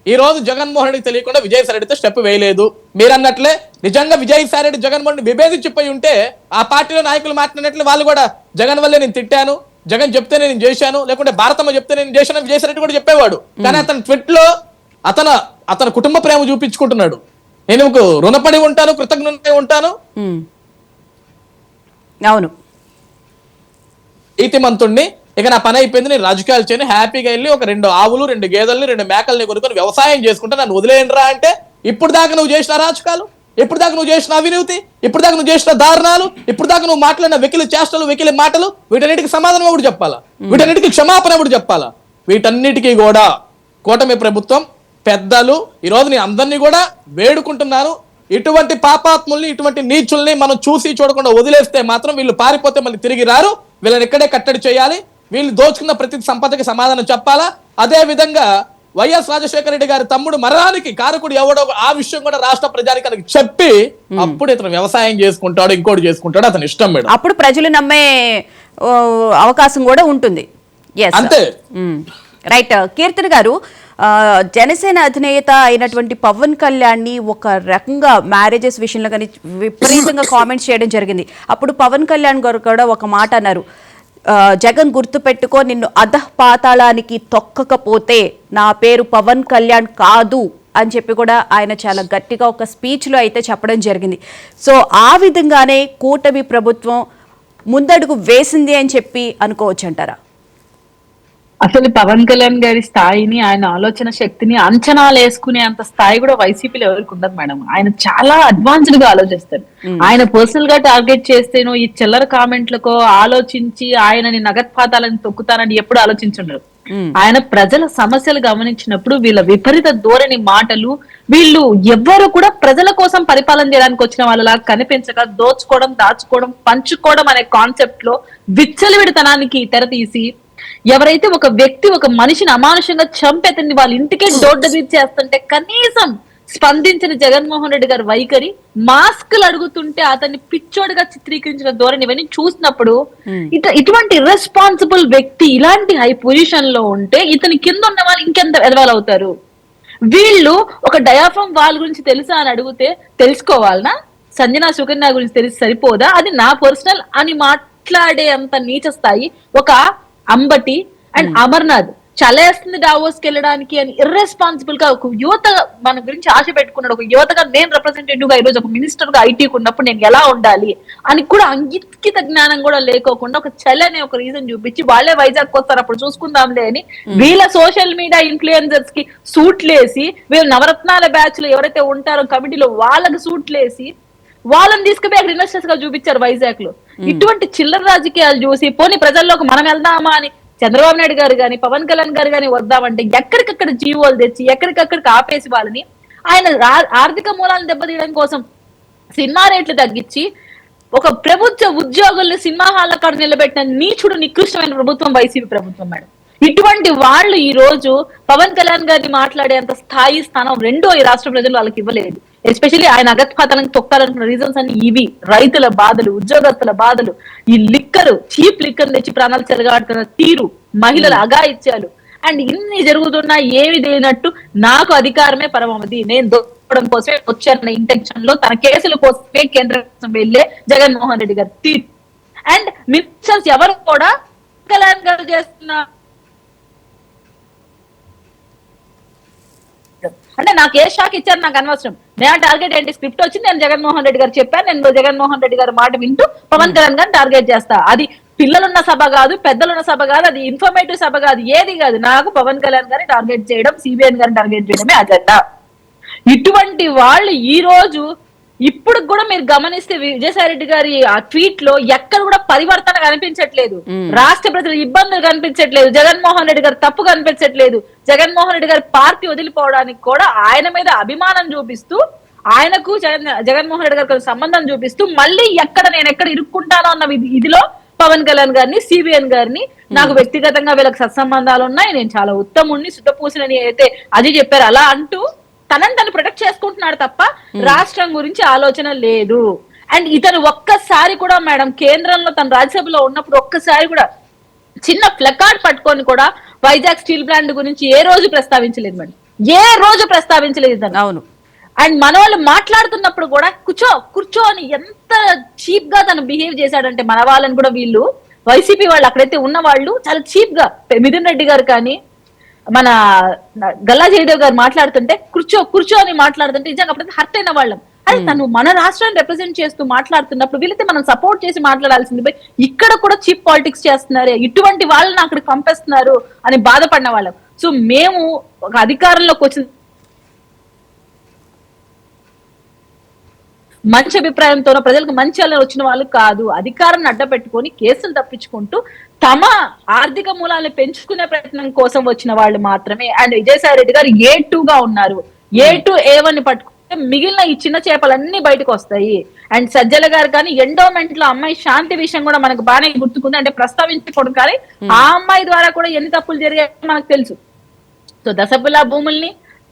ఈ రోజు జగన్మోహన్ రెడ్డికి తెలియకుండా విజయసాయి రెడ్డితో స్టెప్ వేయలేదు. మీరు అన్నట్లే నిజంగా విజయసాయి రెడ్డి జగన్మోహన్ రెడ్డి విభేదించిపోయి ఉంటే ఆ పార్టీలో నాయకులు మాట్లాడినట్లు వాళ్ళు కూడా జగన్ వల్లే నేను తిట్టాను, జగన్ చెప్తేనే నేను చేశాను, లేకుంటే భారతమ్మ చెప్తే నేను చేశాను విజయసాయి రెడ్డి కూడా చెప్పేవాడు. కానీ అతను ట్విట్ లో అతను కుటుంబ ప్రేమ చూపించుకుంటున్నాడు. నేను రుణపడి ఉంటాను, కృతజ్ఞుడై ఉంటాను, అవును, నీతిమంతుణ్ణి, ఇక నా పని అయిపోయింది, నేను రాజకీయాలు చేయను, హ్యాపీగా వెళ్ళి ఒక 2 ఆవులు 2 గేదెల్ని 2 మేకల్ని కొనుక్కొని వ్యవసాయం చేసుకుంటే నన్ను వదిలేయండిరా అంటే, ఇప్పుడు దాకా నువ్వు చేసిన రాజకాలు, ఇప్పుడు దాకా నువ్వు చేసిన అవినీతి, ఇప్పుడు దాకా నువ్వు చేసిన దారుణాలు, ఇప్పుడు దాకా నువ్వు మాట్లాడిన వెకిలి చేష్టలు, వెకిలి మాటలు, వీటన్నిటికీ సమాధానం ఎవడు చెప్పాలా? వీటన్నిటికీ క్షమాపణ ఎవడు చెప్పాలా? వీటన్నిటికీ కూడా కూటమి ప్రభుత్వం పెద్దలు ఈ రోజు నేను అందరినీ కూడా వేడుకుంటున్నాను, ఇటువంటి పాపాత్ముల్ని, ఇటువంటి నీచుల్ని మనం చూసి చూడకుండా వదిలేస్తే మాత్రం వీళ్ళు పారిపోతే మళ్ళీ తిరిగి రారు. వీళ్ళని ఇక్కడే కట్టడి చేయాలి, వీళ్ళు దోచుకున్న ప్రతి సంపదకి సమాధానం చెప్పాలా. అదే విధంగా వైఎస్ రాజశేఖర రెడ్డి గారి తమ్ముడు మరణానికి కారకుడు ఎవడో ఆ విషయం కూడా రాష్ట్ర ప్రజానికానికి చెప్పి అప్పుడు ఇతను వ్యవసాయం చేసుకుంటాడు, ఇంకోటి చేసుకుంటాడు, అతని ఇష్టం మేడం. అప్పుడు ప్రజలు నమ్మే అవకాశం కూడా ఉంటుంది. అంతే. రైట్ కీర్తన్ గారు, జనసేన అధినేత అయినటువంటి పవన్ కళ్యాణ్ని ఒక రకంగా మ్యారేజెస్ విషయంలో కానీ విపరీతంగా కామెంట్స్ చేయడం జరిగింది. అప్పుడు పవన్ కళ్యాణ్ గారు కూడా ఒక మాట అన్నారు, జగన్ గుర్తు పెట్టుకో, నిన్ను అధః పాతాళానికి తొక్కకపోతే నా పేరు పవన్ కళ్యాణ్ కాదు అని చెప్పి కూడా ఆయన చాలా గట్టిగా ఒక స్పీచ్లో అయితే చెప్పడం జరిగింది. సో ఆ విధంగానే కూటమి ప్రభుత్వం ముందడుగు వేసింది అని చెప్పి అనుకోవచ్చు అంటారా? అసలు పవన్ కళ్యాణ్ గారి స్థాయిని, ఆయన ఆలోచన శక్తిని అంచనాలు వేసుకునే అంత స్థాయి కూడా వైసీపీలో ఎవరికి ఉండదు మేడం. ఆయన చాలా అడ్వాన్స్డ్ గా ఆలోచిస్తారు. ఆయన పర్సనల్ గా టార్గెట్ చేస్తేనో ఈ చిల్లర కామెంట్లకో ఆలోచించి ఆయనని నగత్పాతాలని తొక్కుతానని ఎప్పుడు ఆలోచించుండరు. ఆయన ప్రజల సమస్యలు గమనించినప్పుడు వీళ్ళ విపరీత ధోరణి మాటలు, వీళ్ళు ఎవ్వరు కూడా ప్రజల కోసం పరిపాలన చేయడానికి వచ్చిన వాళ్ళలా కనిపించక దోచుకోవడం, దాచుకోవడం, పంచుకోవడం అనే కాన్సెప్ట్ లో విచ్చలవిడితనానికి తెరతీసి, ఎవరైతే ఒక వ్యక్తి ఒక మనిషిని అమానుషంగా చంపేతండి వాళ్ళ ఇంటికే డోర్ డెలివరీ చేస్తుంటే కనీసం స్పందించిన జగన్మోహన్ రెడ్డి గారి వైఖరి, మాస్కులు అడుగుతుంటే అతన్ని పిచ్చోడిగా చిత్రీకరించిన ధోరణి ఇవన్నీ చూసినప్పుడు ఇటువంటి ఇర్రెస్పాన్సిబుల్ వ్యక్తి ఇలాంటి హై పొజిషన్ లో ఉంటే ఇతని కింద ఉన్న వాళ్ళు ఇంకెంత ఎదవాలవుతారు. వీళ్ళు ఒక డయాఫ్రమ్ వాళ్ళ గురించి తెలుసా అని అడిగితే తెలుసుకోవాలనా? సంజనా సుకన్య గురించి తెలిసి సరిపోదా? అది నా పర్సనల్ అని మాట్లాడే అంత నీచ స్థాయి ఒక అంబటి అండ్ అమర్నాథ్ చలేస్తుంది డావోస్కి వెళ్ళడానికి అని ఇర్రెస్పాన్సిబుల్ గా ఒక యువత మన గురించి ఆశ పెట్టుకున్నాడు. ఒక యువతగా నేను రిప్రజెంటేటివ్ గా ఈరోజు ఒక మినిస్టర్ గా ఐటీకి ఉన్నప్పుడు నేను ఎలా ఉండాలి అని కూడా అంకిత జ్ఞానం కూడా లేకోకుండా ఒక చలి అనే ఒక రీజన్ చూపించి వాళ్ళే వైజాగ్ వస్తారు అప్పుడు చూసుకుందాంలే అని వీళ్ళ సోషల్ మీడియా ఇన్ఫ్లుయెన్సర్స్ కి సూట్లేసి, వీళ్ళు నవరత్నాల బ్యాచ్ లో ఎవరైతే ఉంటారో కమిటీలో వాళ్ళకి సూట్లేసి వాళ్ళని తీసుకుపోయి అక్కడ ఇన్వెస్టర్స్ గా చూపించారు వైజాగ్ లో. ఇటువంటి చిల్లర రాజకీయాలు చూసి పోనీ ప్రజల్లోకి మనం వెళ్దామా అని చంద్రబాబు నాయుడు గారు గాని పవన్ కళ్యాణ్ గారు గాని వద్దామంటే ఎక్కడికక్కడ జీవోలు తెచ్చి ఎక్కడికక్కడికి ఆపేసి వాళ్ళని ఆయన ఆర్థిక మూలాలను దెబ్బతీయడం కోసం సినిమా రేట్లు తగ్గించి ఒక ప్రభుత్వ ఉద్యోగుల్ని సినిమా హాల్ల కాడ నిలబెట్టిన నీచుడు నికృష్టమైన ప్రభుత్వం వైసీపీ ప్రభుత్వం మేడం. ఇటువంటి వాళ్ళు ఈ రోజు పవన్ కళ్యాణ్ గారిని మాట్లాడేంత స్థాయి స్థానం రెండో ఈ రాష్ట్ర ప్రజలు వాళ్ళకి ఇవ్వలేదు. ఎస్పెషల్లీ ఆయన అగత్పాతాలను తొక్కాలనుకున్న రీజన్స్ అన్ని ఇవి. రైతుల బాధలు, ఉద్యోగస్తుల బాధలు, ఈ లిక్కర్, చీప్ లిక్కర్ తెచ్చి ప్రాణాలు చెలగాడుతున్న తీరు, మహిళల అఘాయిత్యాలు అండ్ ఇన్ని జరుగుతున్నా ఏమి లేనట్టు నాకు అధికారమే పరమావధి, నేను దోచుకోవడం కోసమే వచ్చారన్న ఇంటెన్షన్ లో తన కేసుల కోసమే కేంద్రం కోసం వెళ్లే జగన్మోహన్ రెడ్డి గారు తీరు అండ్ మినిస్టర్స్ ఎవరు కూడా కళ్యాణ్ గారు చేస్తున్న అంటే నాకు ఏ షాక్ ఇచ్చారు నాకు అనవసరం. నేను టార్గెట్ ఏంటి, స్క్రిప్ట్ వచ్చింది, నేను జగన్మోహన్ రెడ్డి గారు చెప్పాను, నేను జగన్మోహన్ రెడ్డి గారి మాట వింటూ పవన్ కళ్యాణ్ గారిని టార్గెట్ చేస్తా. అది పిల్లలున్న సభ కాదు, పెద్దలున్న సభ కాదు, అది ఇన్ఫర్మేటివ్ సభ కాదు, ఏది కాదు. నాకు పవన్ కళ్యాణ్ గారిని టార్గెట్ చేయడం, సిబిఎన్ గారిని టార్గెట్ చేయడమే అజెండా. ఇటువంటి వాళ్ళు ఈ రోజు ఇప్పుడు కూడా మీరు గమనిస్తే విజయసాయి రెడ్డి గారి ఆ ట్వీట్ లో ఎక్కడ కూడా పరివర్తన కనిపించట్లేదు. రాష్ట్ర ప్రజల ఇబ్బందులు కనిపించట్లేదు, జగన్మోహన్ రెడ్డి గారు తప్పు కనిపించట్లేదు. జగన్మోహన్ రెడ్డి గారి పార్టీ వదిలిపోవడానికి కూడా ఆయన మీద అభిమానం చూపిస్తూ, ఆయనకు జగన్మోహన్ రెడ్డి గారికి సంబంధం చూపిస్తూ మళ్ళీ నేను ఎక్కడ ఇరుక్కుంటానో అన్న ఇదిలో పవన్ కళ్యాణ్ గారిని, సిబిఎన్ గారిని, నాకు వ్యక్తిగతంగా వీళ్ళకి సత్సంబంధాలు ఉన్నాయి, నేను చాలా ఉత్తముణ్ణి, సుట్టపూసినని అయితే అది చెప్పారు, అలా అంటూ తనని ప్రొటెక్ట్ చేసుకుంటున్నాడు తప్ప రాష్ట్రం గురించి ఆలోచన లేదు. అండ్ ఇతను ఒక్కసారి కూడా మేడం కేంద్రంలో తన రాజ్యసభలో ఉన్నప్పుడు ఒక్కసారి కూడా చిన్న ప్లకార్డ్ పట్టుకొని కూడా వైజాగ్ స్టీల్ ప్లాంట్ గురించి ఏ రోజు ప్రస్తావించలేదు మేడం, ఏ రోజు ప్రస్తావించలేదు తను. అవును. అండ్ మన వాళ్ళు మాట్లాడుతున్నప్పుడు కూడా కూర్చో అని ఎంత చీప్ గా తను బిహేవ్ చేశాడంటే మన వాళ్ళని కూడా వీళ్ళు వైసీపీ వాళ్ళు అక్కడైతే ఉన్న వాళ్ళు చాలా చీప్ గా మిథున్ రెడ్డి గారు కానీ మన గల్లా జయదేవ్ గారు మాట్లాడుతుంటే కూర్చో అని మాట్లాడుతుంటే నిజంగా అప్పుడైతే హర్ట్ అయిన వాళ్ళం. అదే తను మన రాష్ట్రాన్ని రిప్రజెంట్ చేస్తూ మాట్లాడుతున్నప్పుడు వీళ్ళైతే మనం సపోర్ట్ చేసి మాట్లాడాల్సింది పోయి ఇక్కడ కూడా చీప్ పాలిటిక్స్ చేస్తున్నారు, ఇటువంటి వాళ్ళని అక్కడ పంపేస్తున్నారు అని బాధపడిన వాళ్ళం. సో మేము ఒక అధికారంలోకి వచ్చిన మంచి అభిప్రాయంతోనో ప్రజలకు మంచి అలా వచ్చిన వాళ్ళు కాదు. అధికారాన్ని అడ్డ పెట్టుకొని కేసులు తప్పించుకుంటూ తమ ఆర్థిక మూలాలను పెంచుకునే ప్రయత్నం కోసం వచ్చిన వాళ్ళు మాత్రమే. అండ్ విజయసాయి రెడ్డి గారు A2 గా ఉన్నారు. A2 A1 పట్టుకుంటే మిగిలిన ఈ చిన్న చేపలన్నీ బయటకు వస్తాయి. అండ్ సజ్జల గారు కానీ ఎండోమెంట్ లో అమ్మాయి శాంతి విషయం కూడా మనకు బాగానే గుర్తుకుంది, అంటే ప్రస్తావించకూడదు కానీ ఆ అమ్మాయి ద్వారా కూడా ఎన్ని తప్పులు జరిగాయో మనకు తెలుసు. సో దశపుల్లా భూముల్ని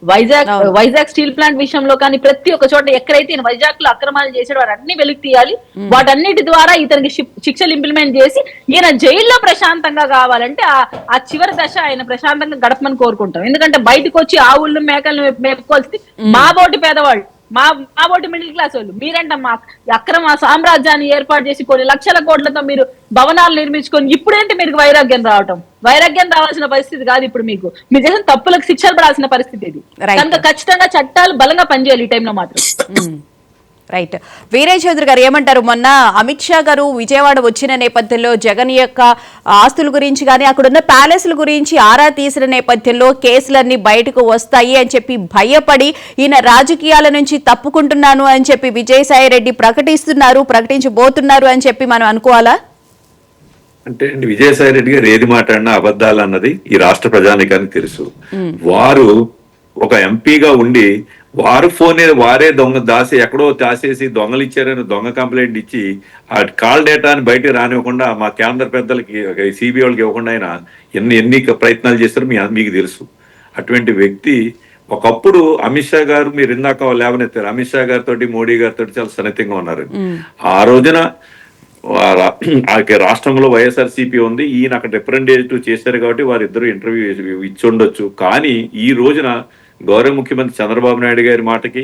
వైజాగ్ స్టీల్ ప్లాంట్ విషయంలో కానీ ప్రతి ఒక్క చోట ఎక్కడైతే ఈయన వైజాగ్ లో అక్రమాలు చేసాడో వాటన్ని వెలికి తీయాలి. వాటన్నిటి ద్వారా ఇతనికి శిక్షలు ఇంప్లిమెంట్ చేసి ఈయన జైల్లో ప్రశాంతంగా కావాలంటే ఆ చివరి దశ ఆయన ప్రశాంతంగా గడపమని కోరుకుంటాం. ఎందుకంటే బయటకు వచ్చి ఆవుళ్ళు మేకలను మేపుకోవాల్సింది మా బోటి పేదవాళ్ళు, మా బోటి మిడిల్ క్లాస్ వాళ్ళు. మీరంట మా అక్రమ సామ్రాజ్యాన్ని ఏర్పాటు చేసి కొన్ని లక్షల కోట్లతో మీరు భవనాలు నిర్మించుకొని ఇప్పుడేంటి మీకు వైరాగ్యం రావటం? వైరాగ్యం రావాల్సిన పరిస్థితి కాదు ఇప్పుడు. మీకు మీరు చేసిన తప్పులకు శిక్షలు పడాల్సిన పరిస్థితి ఇది. కనుక ఖచ్చితంగా చట్టాలు బలంగా పనిచేయాలి ఈ టైంలో మాత్రం. రైట్. వీరేష్ చౌదరి గారు ఏమంటారు? మొన్న అమిత్ షా గారు విజయవాడ వచ్చిన నేపథ్యంలో జగన్ యొక్క ఆస్తుల గురించి కానీ అక్కడున్న ప్యాలెస్ల గురించి ఆరా తీసిన నేపథ్యంలో కేసులన్నీ బయటకు వస్తాయి అని చెప్పి భయపడి ఈయన రాజకీయాల నుంచి తప్పుకుంటున్నాను అని చెప్పి విజయసాయి రెడ్డి ప్రకటించబోతున్నారు అని చెప్పి మనం అనుకోవాలా? అంటే విజయసాయి రెడ్డి గారు ఏది మాట్లాడినా అబద్ధాలు అన్నది ఈ రాష్ట్ర ప్రజానికానికి తెలుసు. వారు ఒక ఎంపీగా ఉండి వారు వారే ఎక్కడో దాసేసి దొంగలు ఇచ్చారని దొంగ కంప్లైంట్ ఇచ్చి ఆ కాల్ డేటాని బయటకు రానివ్వకుండా మా కేంద్ర పెద్దలకి సిబిఐ వాళ్ళకి ఇవ్వకుండా ఆయన ఎన్ని ప్రయత్నాలు చేస్తారో మీకు తెలుసు. అటువంటి వ్యక్తి ఒకప్పుడు అమిత్ షా గారు, మీరు ఇందాక లేవనెత్తారు, అమిత్ షా గారితో మోడీ గారితో చాలా సన్నిహితంగా ఉన్నారు. ఆ రోజున రాష్ట్రంలో వైఎస్ఆర్సీపీ ఉంది, ఈయన అక్కడ రిప్రజెంటేటివ్ చేశారు కాబట్టి వారిద్దరు ఇంటర్వ్యూ ఇచ్చి ఉండొచ్చు. కానీ ఈ రోజున గౌరవ ముఖ్యమంత్రి చంద్రబాబు నాయుడు గారి మాటకి,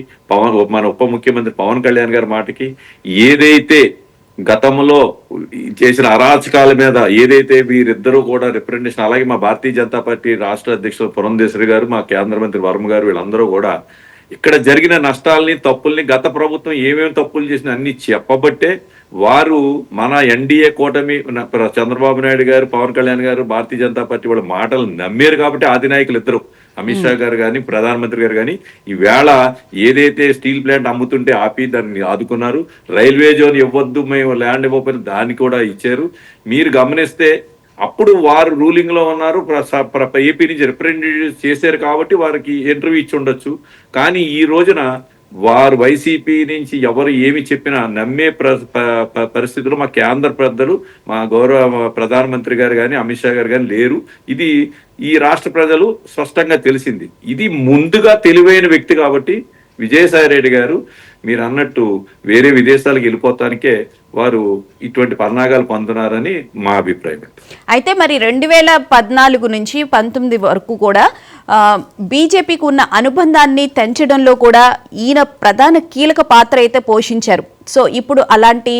మన ఉప ముఖ్యమంత్రి పవన్ కళ్యాణ్ గారి మాటకి, ఏదైతే గతంలో చేసిన అరాచకాల మీద ఏదైతే వీరిద్దరూ కూడా రిప్రజెంటేషన్, అలాగే మా భారతీయ జనతా పార్టీ రాష్ట్ర అధ్యక్షులు పురంధేశ్వరి గారు, మా కేంద్ర మంత్రి వర్మ గారు, వీళ్ళందరూ కూడా ఇక్కడ జరిగిన నష్టాలని, తప్పుల్ని, గత ప్రభుత్వం ఏమేమి తప్పులు చేసినా అన్ని చెప్పబట్టే వారు మన ఎన్డీఏ కూటమి చంద్రబాబు నాయుడు గారు, పవన్ కళ్యాణ్ గారు, భారతీయ జనతా పార్టీ వాళ్ళ మాటలు నమ్మారు కాబట్టి అధినాయకులు ఇద్దరు అమిత్ షా గారు కానీ ప్రధానమంత్రి గారు కానీ ఈవేళ ఏదైతే స్టీల్ ప్లాంట్ అమ్ముతుంటే ఆపి దాన్ని ఆదుకున్నారు. రైల్వే జోన్ ఇవ్వద్దు, మేము ల్యాండ్ ఇవ్వకపోయినా దాన్ని కూడా ఇచ్చారు. మీరు గమనిస్తే అప్పుడు వారు రూలింగ్ లో ఉన్నారు, ఏపీ నుంచి రిప్రజెంటేటివ్ చేశారు కాబట్టి వారికి ఇంటర్వ్యూ ఇచ్చి ఉండొచ్చు. కానీ ఈ రోజున వారు వైసీపీ నుంచి ఎవరు ఏమి చెప్పినా నమ్మే పరిస్థితుల్లో మా కేంద్ర పెద్దలు, మా గౌరవ ప్రధానమంత్రి గారు కానీ అమిత్ షా గారు కానీ లేరు. ఇది ఈ రాష్ట్ర ప్రజలు స్పష్టంగా తెలిసింది. ఇది ముందుగా తెలివైన వ్యక్తి కాబట్టి విజయసాయి రెడ్డి గారు మీరు అన్నట్టు వేరే విదేశాలకు వెళ్ళిపోతానికే వారు ఇటువంటి పరిణామాలు పొందుతున్నారని మా అభిప్రాయం. అయితే మరి 2014 నుంచి 19 వరకు కూడా బీజేపీకి ఉన్న అనుబంధాన్ని తెంచడంలో కూడా ఈయన ప్రధాన కీలక పాత్ర అయితే పోషించారు. సో ఇప్పుడు అలాంటి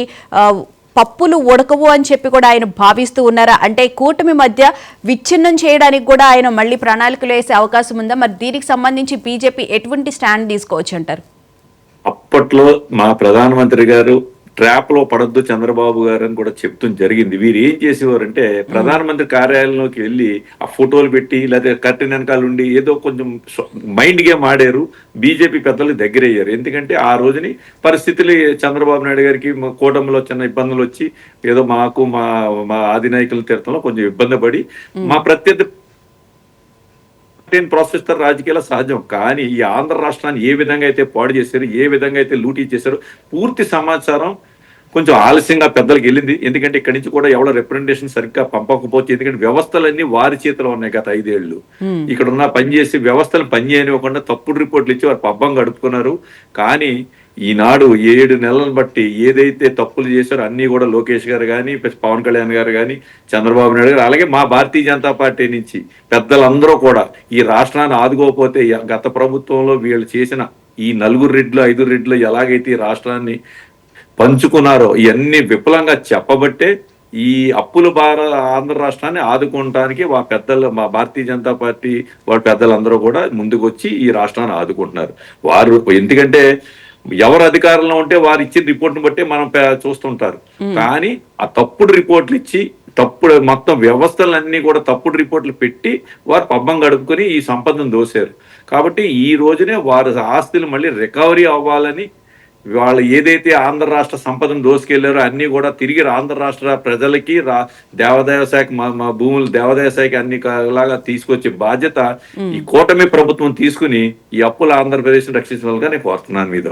పప్పులు ఉడకవు అని చెప్పి కూడా ఆయన భావిస్తూ ఉన్నారా? అంటే కూటమి మధ్య విచ్ఛిన్నం చేయడానికి కూడా ఆయన మళ్ళీ ప్రణాళికలు వేసే అవకాశం ఉందా? మరి దీనికి సంబంధించి బీజేపీ ఎటువంటి స్టాండ్ తీసుకోవచ్చు అంటారు? అప్పట్లో మా ప్రధానమంత్రి గారు ట్రాప్ లో పడద్దు చంద్రబాబు గారు అని కూడా చెప్తూ జరిగింది. వీరు ఏం చేసేవారంటే ప్రధానమంత్రి కార్యాలయంలోకి వెళ్ళి ఆ ఫోటోలు పెట్టి లేదా కర్టెన్ వెనకాల ఉండి ఏదో కొంచెం మైండ్ గేమ్ ఆడారు. బీజేపీ పెద్దలకు దగ్గర అయ్యారు. ఎందుకంటే ఆ రోజుని పరిస్థితులు చంద్రబాబు నాయుడు గారికి కూటమిలో చిన్న ఇబ్బందులు వచ్చి ఏదో మాకు మా అధినాయకుల తీర్థంలో కొంచెం ఇబ్బంది పడి మా ప్రత్యర్థి ప్రోత్సహిస్తారు, రాజకీయాల సహజం. కానీ ఈ ఆంధ్ర రాష్ట్రాన్ని ఏ విధంగా అయితే పాడు చేశారు, ఏ విధంగా అయితే లూటీ చేశారో పూర్తి సమాచారం కొంచెం ఆలస్యంగా పెద్దలకు వెళ్ళింది. ఎందుకంటే ఇక్కడి నుంచి కూడా ఎవరో రిప్రజెంటేషన్ సరిగ్గా పంపకపోవచ్చు. ఎందుకంటే వ్యవస్థలన్నీ వారి చేతిలో ఉన్నాయి. గత 5 ఏళ్ళు ఇక్కడ ఉన్న పనిచేసి వ్యవస్థలు పనిచేయనివ్వకుండా తప్పుడు రిపోర్ట్లు ఇచ్చి వారు పబ్బం గడుపుకున్నారు. కానీ ఈనాడు 7 నెలలను బట్టి ఏదైతే తప్పులు చేశారో అన్ని కూడా లోకేష్ గారు కానీ, పవన్ కళ్యాణ్ గారు కానీ, చంద్రబాబు నాయుడు గారు, అలాగే మా భారతీయ జనతా పార్టీ నుంచి పెద్దలందరూ కూడా ఈ రాష్ట్రాన్ని ఆదుకోకపోతే గత ప్రభుత్వంలో వీళ్ళు చేసిన ఈ 4 రెడ్లు 5 రెడ్లు ఎలాగైతే ఈ రాష్ట్రాన్ని పంచుకున్నారో ఇవన్నీ విఫలంగా చెప్పబట్టే ఈ అప్పుల ఆంధ్ర రాష్ట్రాన్ని ఆదుకోవటానికి మా భారతీయ జనతా పార్టీ వాళ్ళ పెద్దలందరూ కూడా ముందుకు వచ్చి ఈ రాష్ట్రాన్ని ఆదుకుంటున్నారు. వారు ఎందుకంటే ఎవరు అధికారంలో ఉంటే వారు ఇచ్చిన రిపోర్ట్ను బట్టి మనం చూస్తుంటారు. కానీ ఆ తప్పుడు రిపోర్ట్లు ఇచ్చి తప్పుడు మొత్తం వ్యవస్థలన్నీ కూడా తప్పుడు రిపోర్ట్లు పెట్టి వారు పబ్బం గడుపుకొని ఈ సంపదను దోశారు. కాబట్టి ఈ రోజునే వారి ఆస్తులు మళ్ళీ రికవరీ అవ్వాలని వాళ్ళు ఏదైతే ఆంధ్ర రాష్ట్ర సంపదను దోసుకెళ్లారో అన్ని కూడా తిరిగి ఆంధ్ర రాష్ట్ర ప్రజలకి దేవాదాయ శాఖ మా భూములు దేవాదాయ శాఖ అన్ని లాగా తీసుకొచ్చే బాధ్యత ఈ కూటమి ప్రభుత్వం తీసుకుని ఈ అప్పుల ఆంధ్రప్రదేశ్ రక్షించాలని నేను కోరుతున్నాను మీద.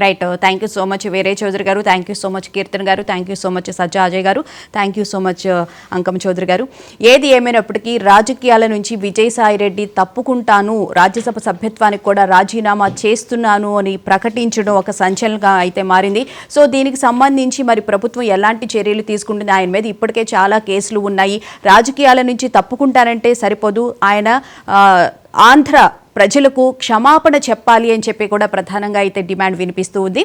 Right, thank you so much Veeraiah Chowdary garu, thank you so much Keerthan garu, thank you so much Sajja Ajay garu, thank you so much Ankam Chowdary garu. ఏది ఏమైనప్పటికీ రాజకీయాల నుంచి విజయసాయిరెడ్డి తప్పుకుంటాను, రాజ్యసభ సభ్యత్వానికి కూడా రాజీనామా చేస్తున్నాను అని ప్రకటించడం ఒక సంచలనంగా అయితే మారింది. సో దీనికి సంబంధించి మరి ప్రభుత్వం ఎలాంటి చర్యలు తీసుకుంటుంది, ఆయన మీద ఇప్పటికే చాలా కేసులు ఉన్నాయి, రాజకీయాల నుంచి తప్పుకుంటానంటే సరిపోదు, ఆయన ఆంధ్ర ప్రజలకు క్షమాపణ చెప్పాలి అని చెప్పి కూడా ప్రధానంగా అయితే డిమాండ్ వినిపిస్తూ ఉంది.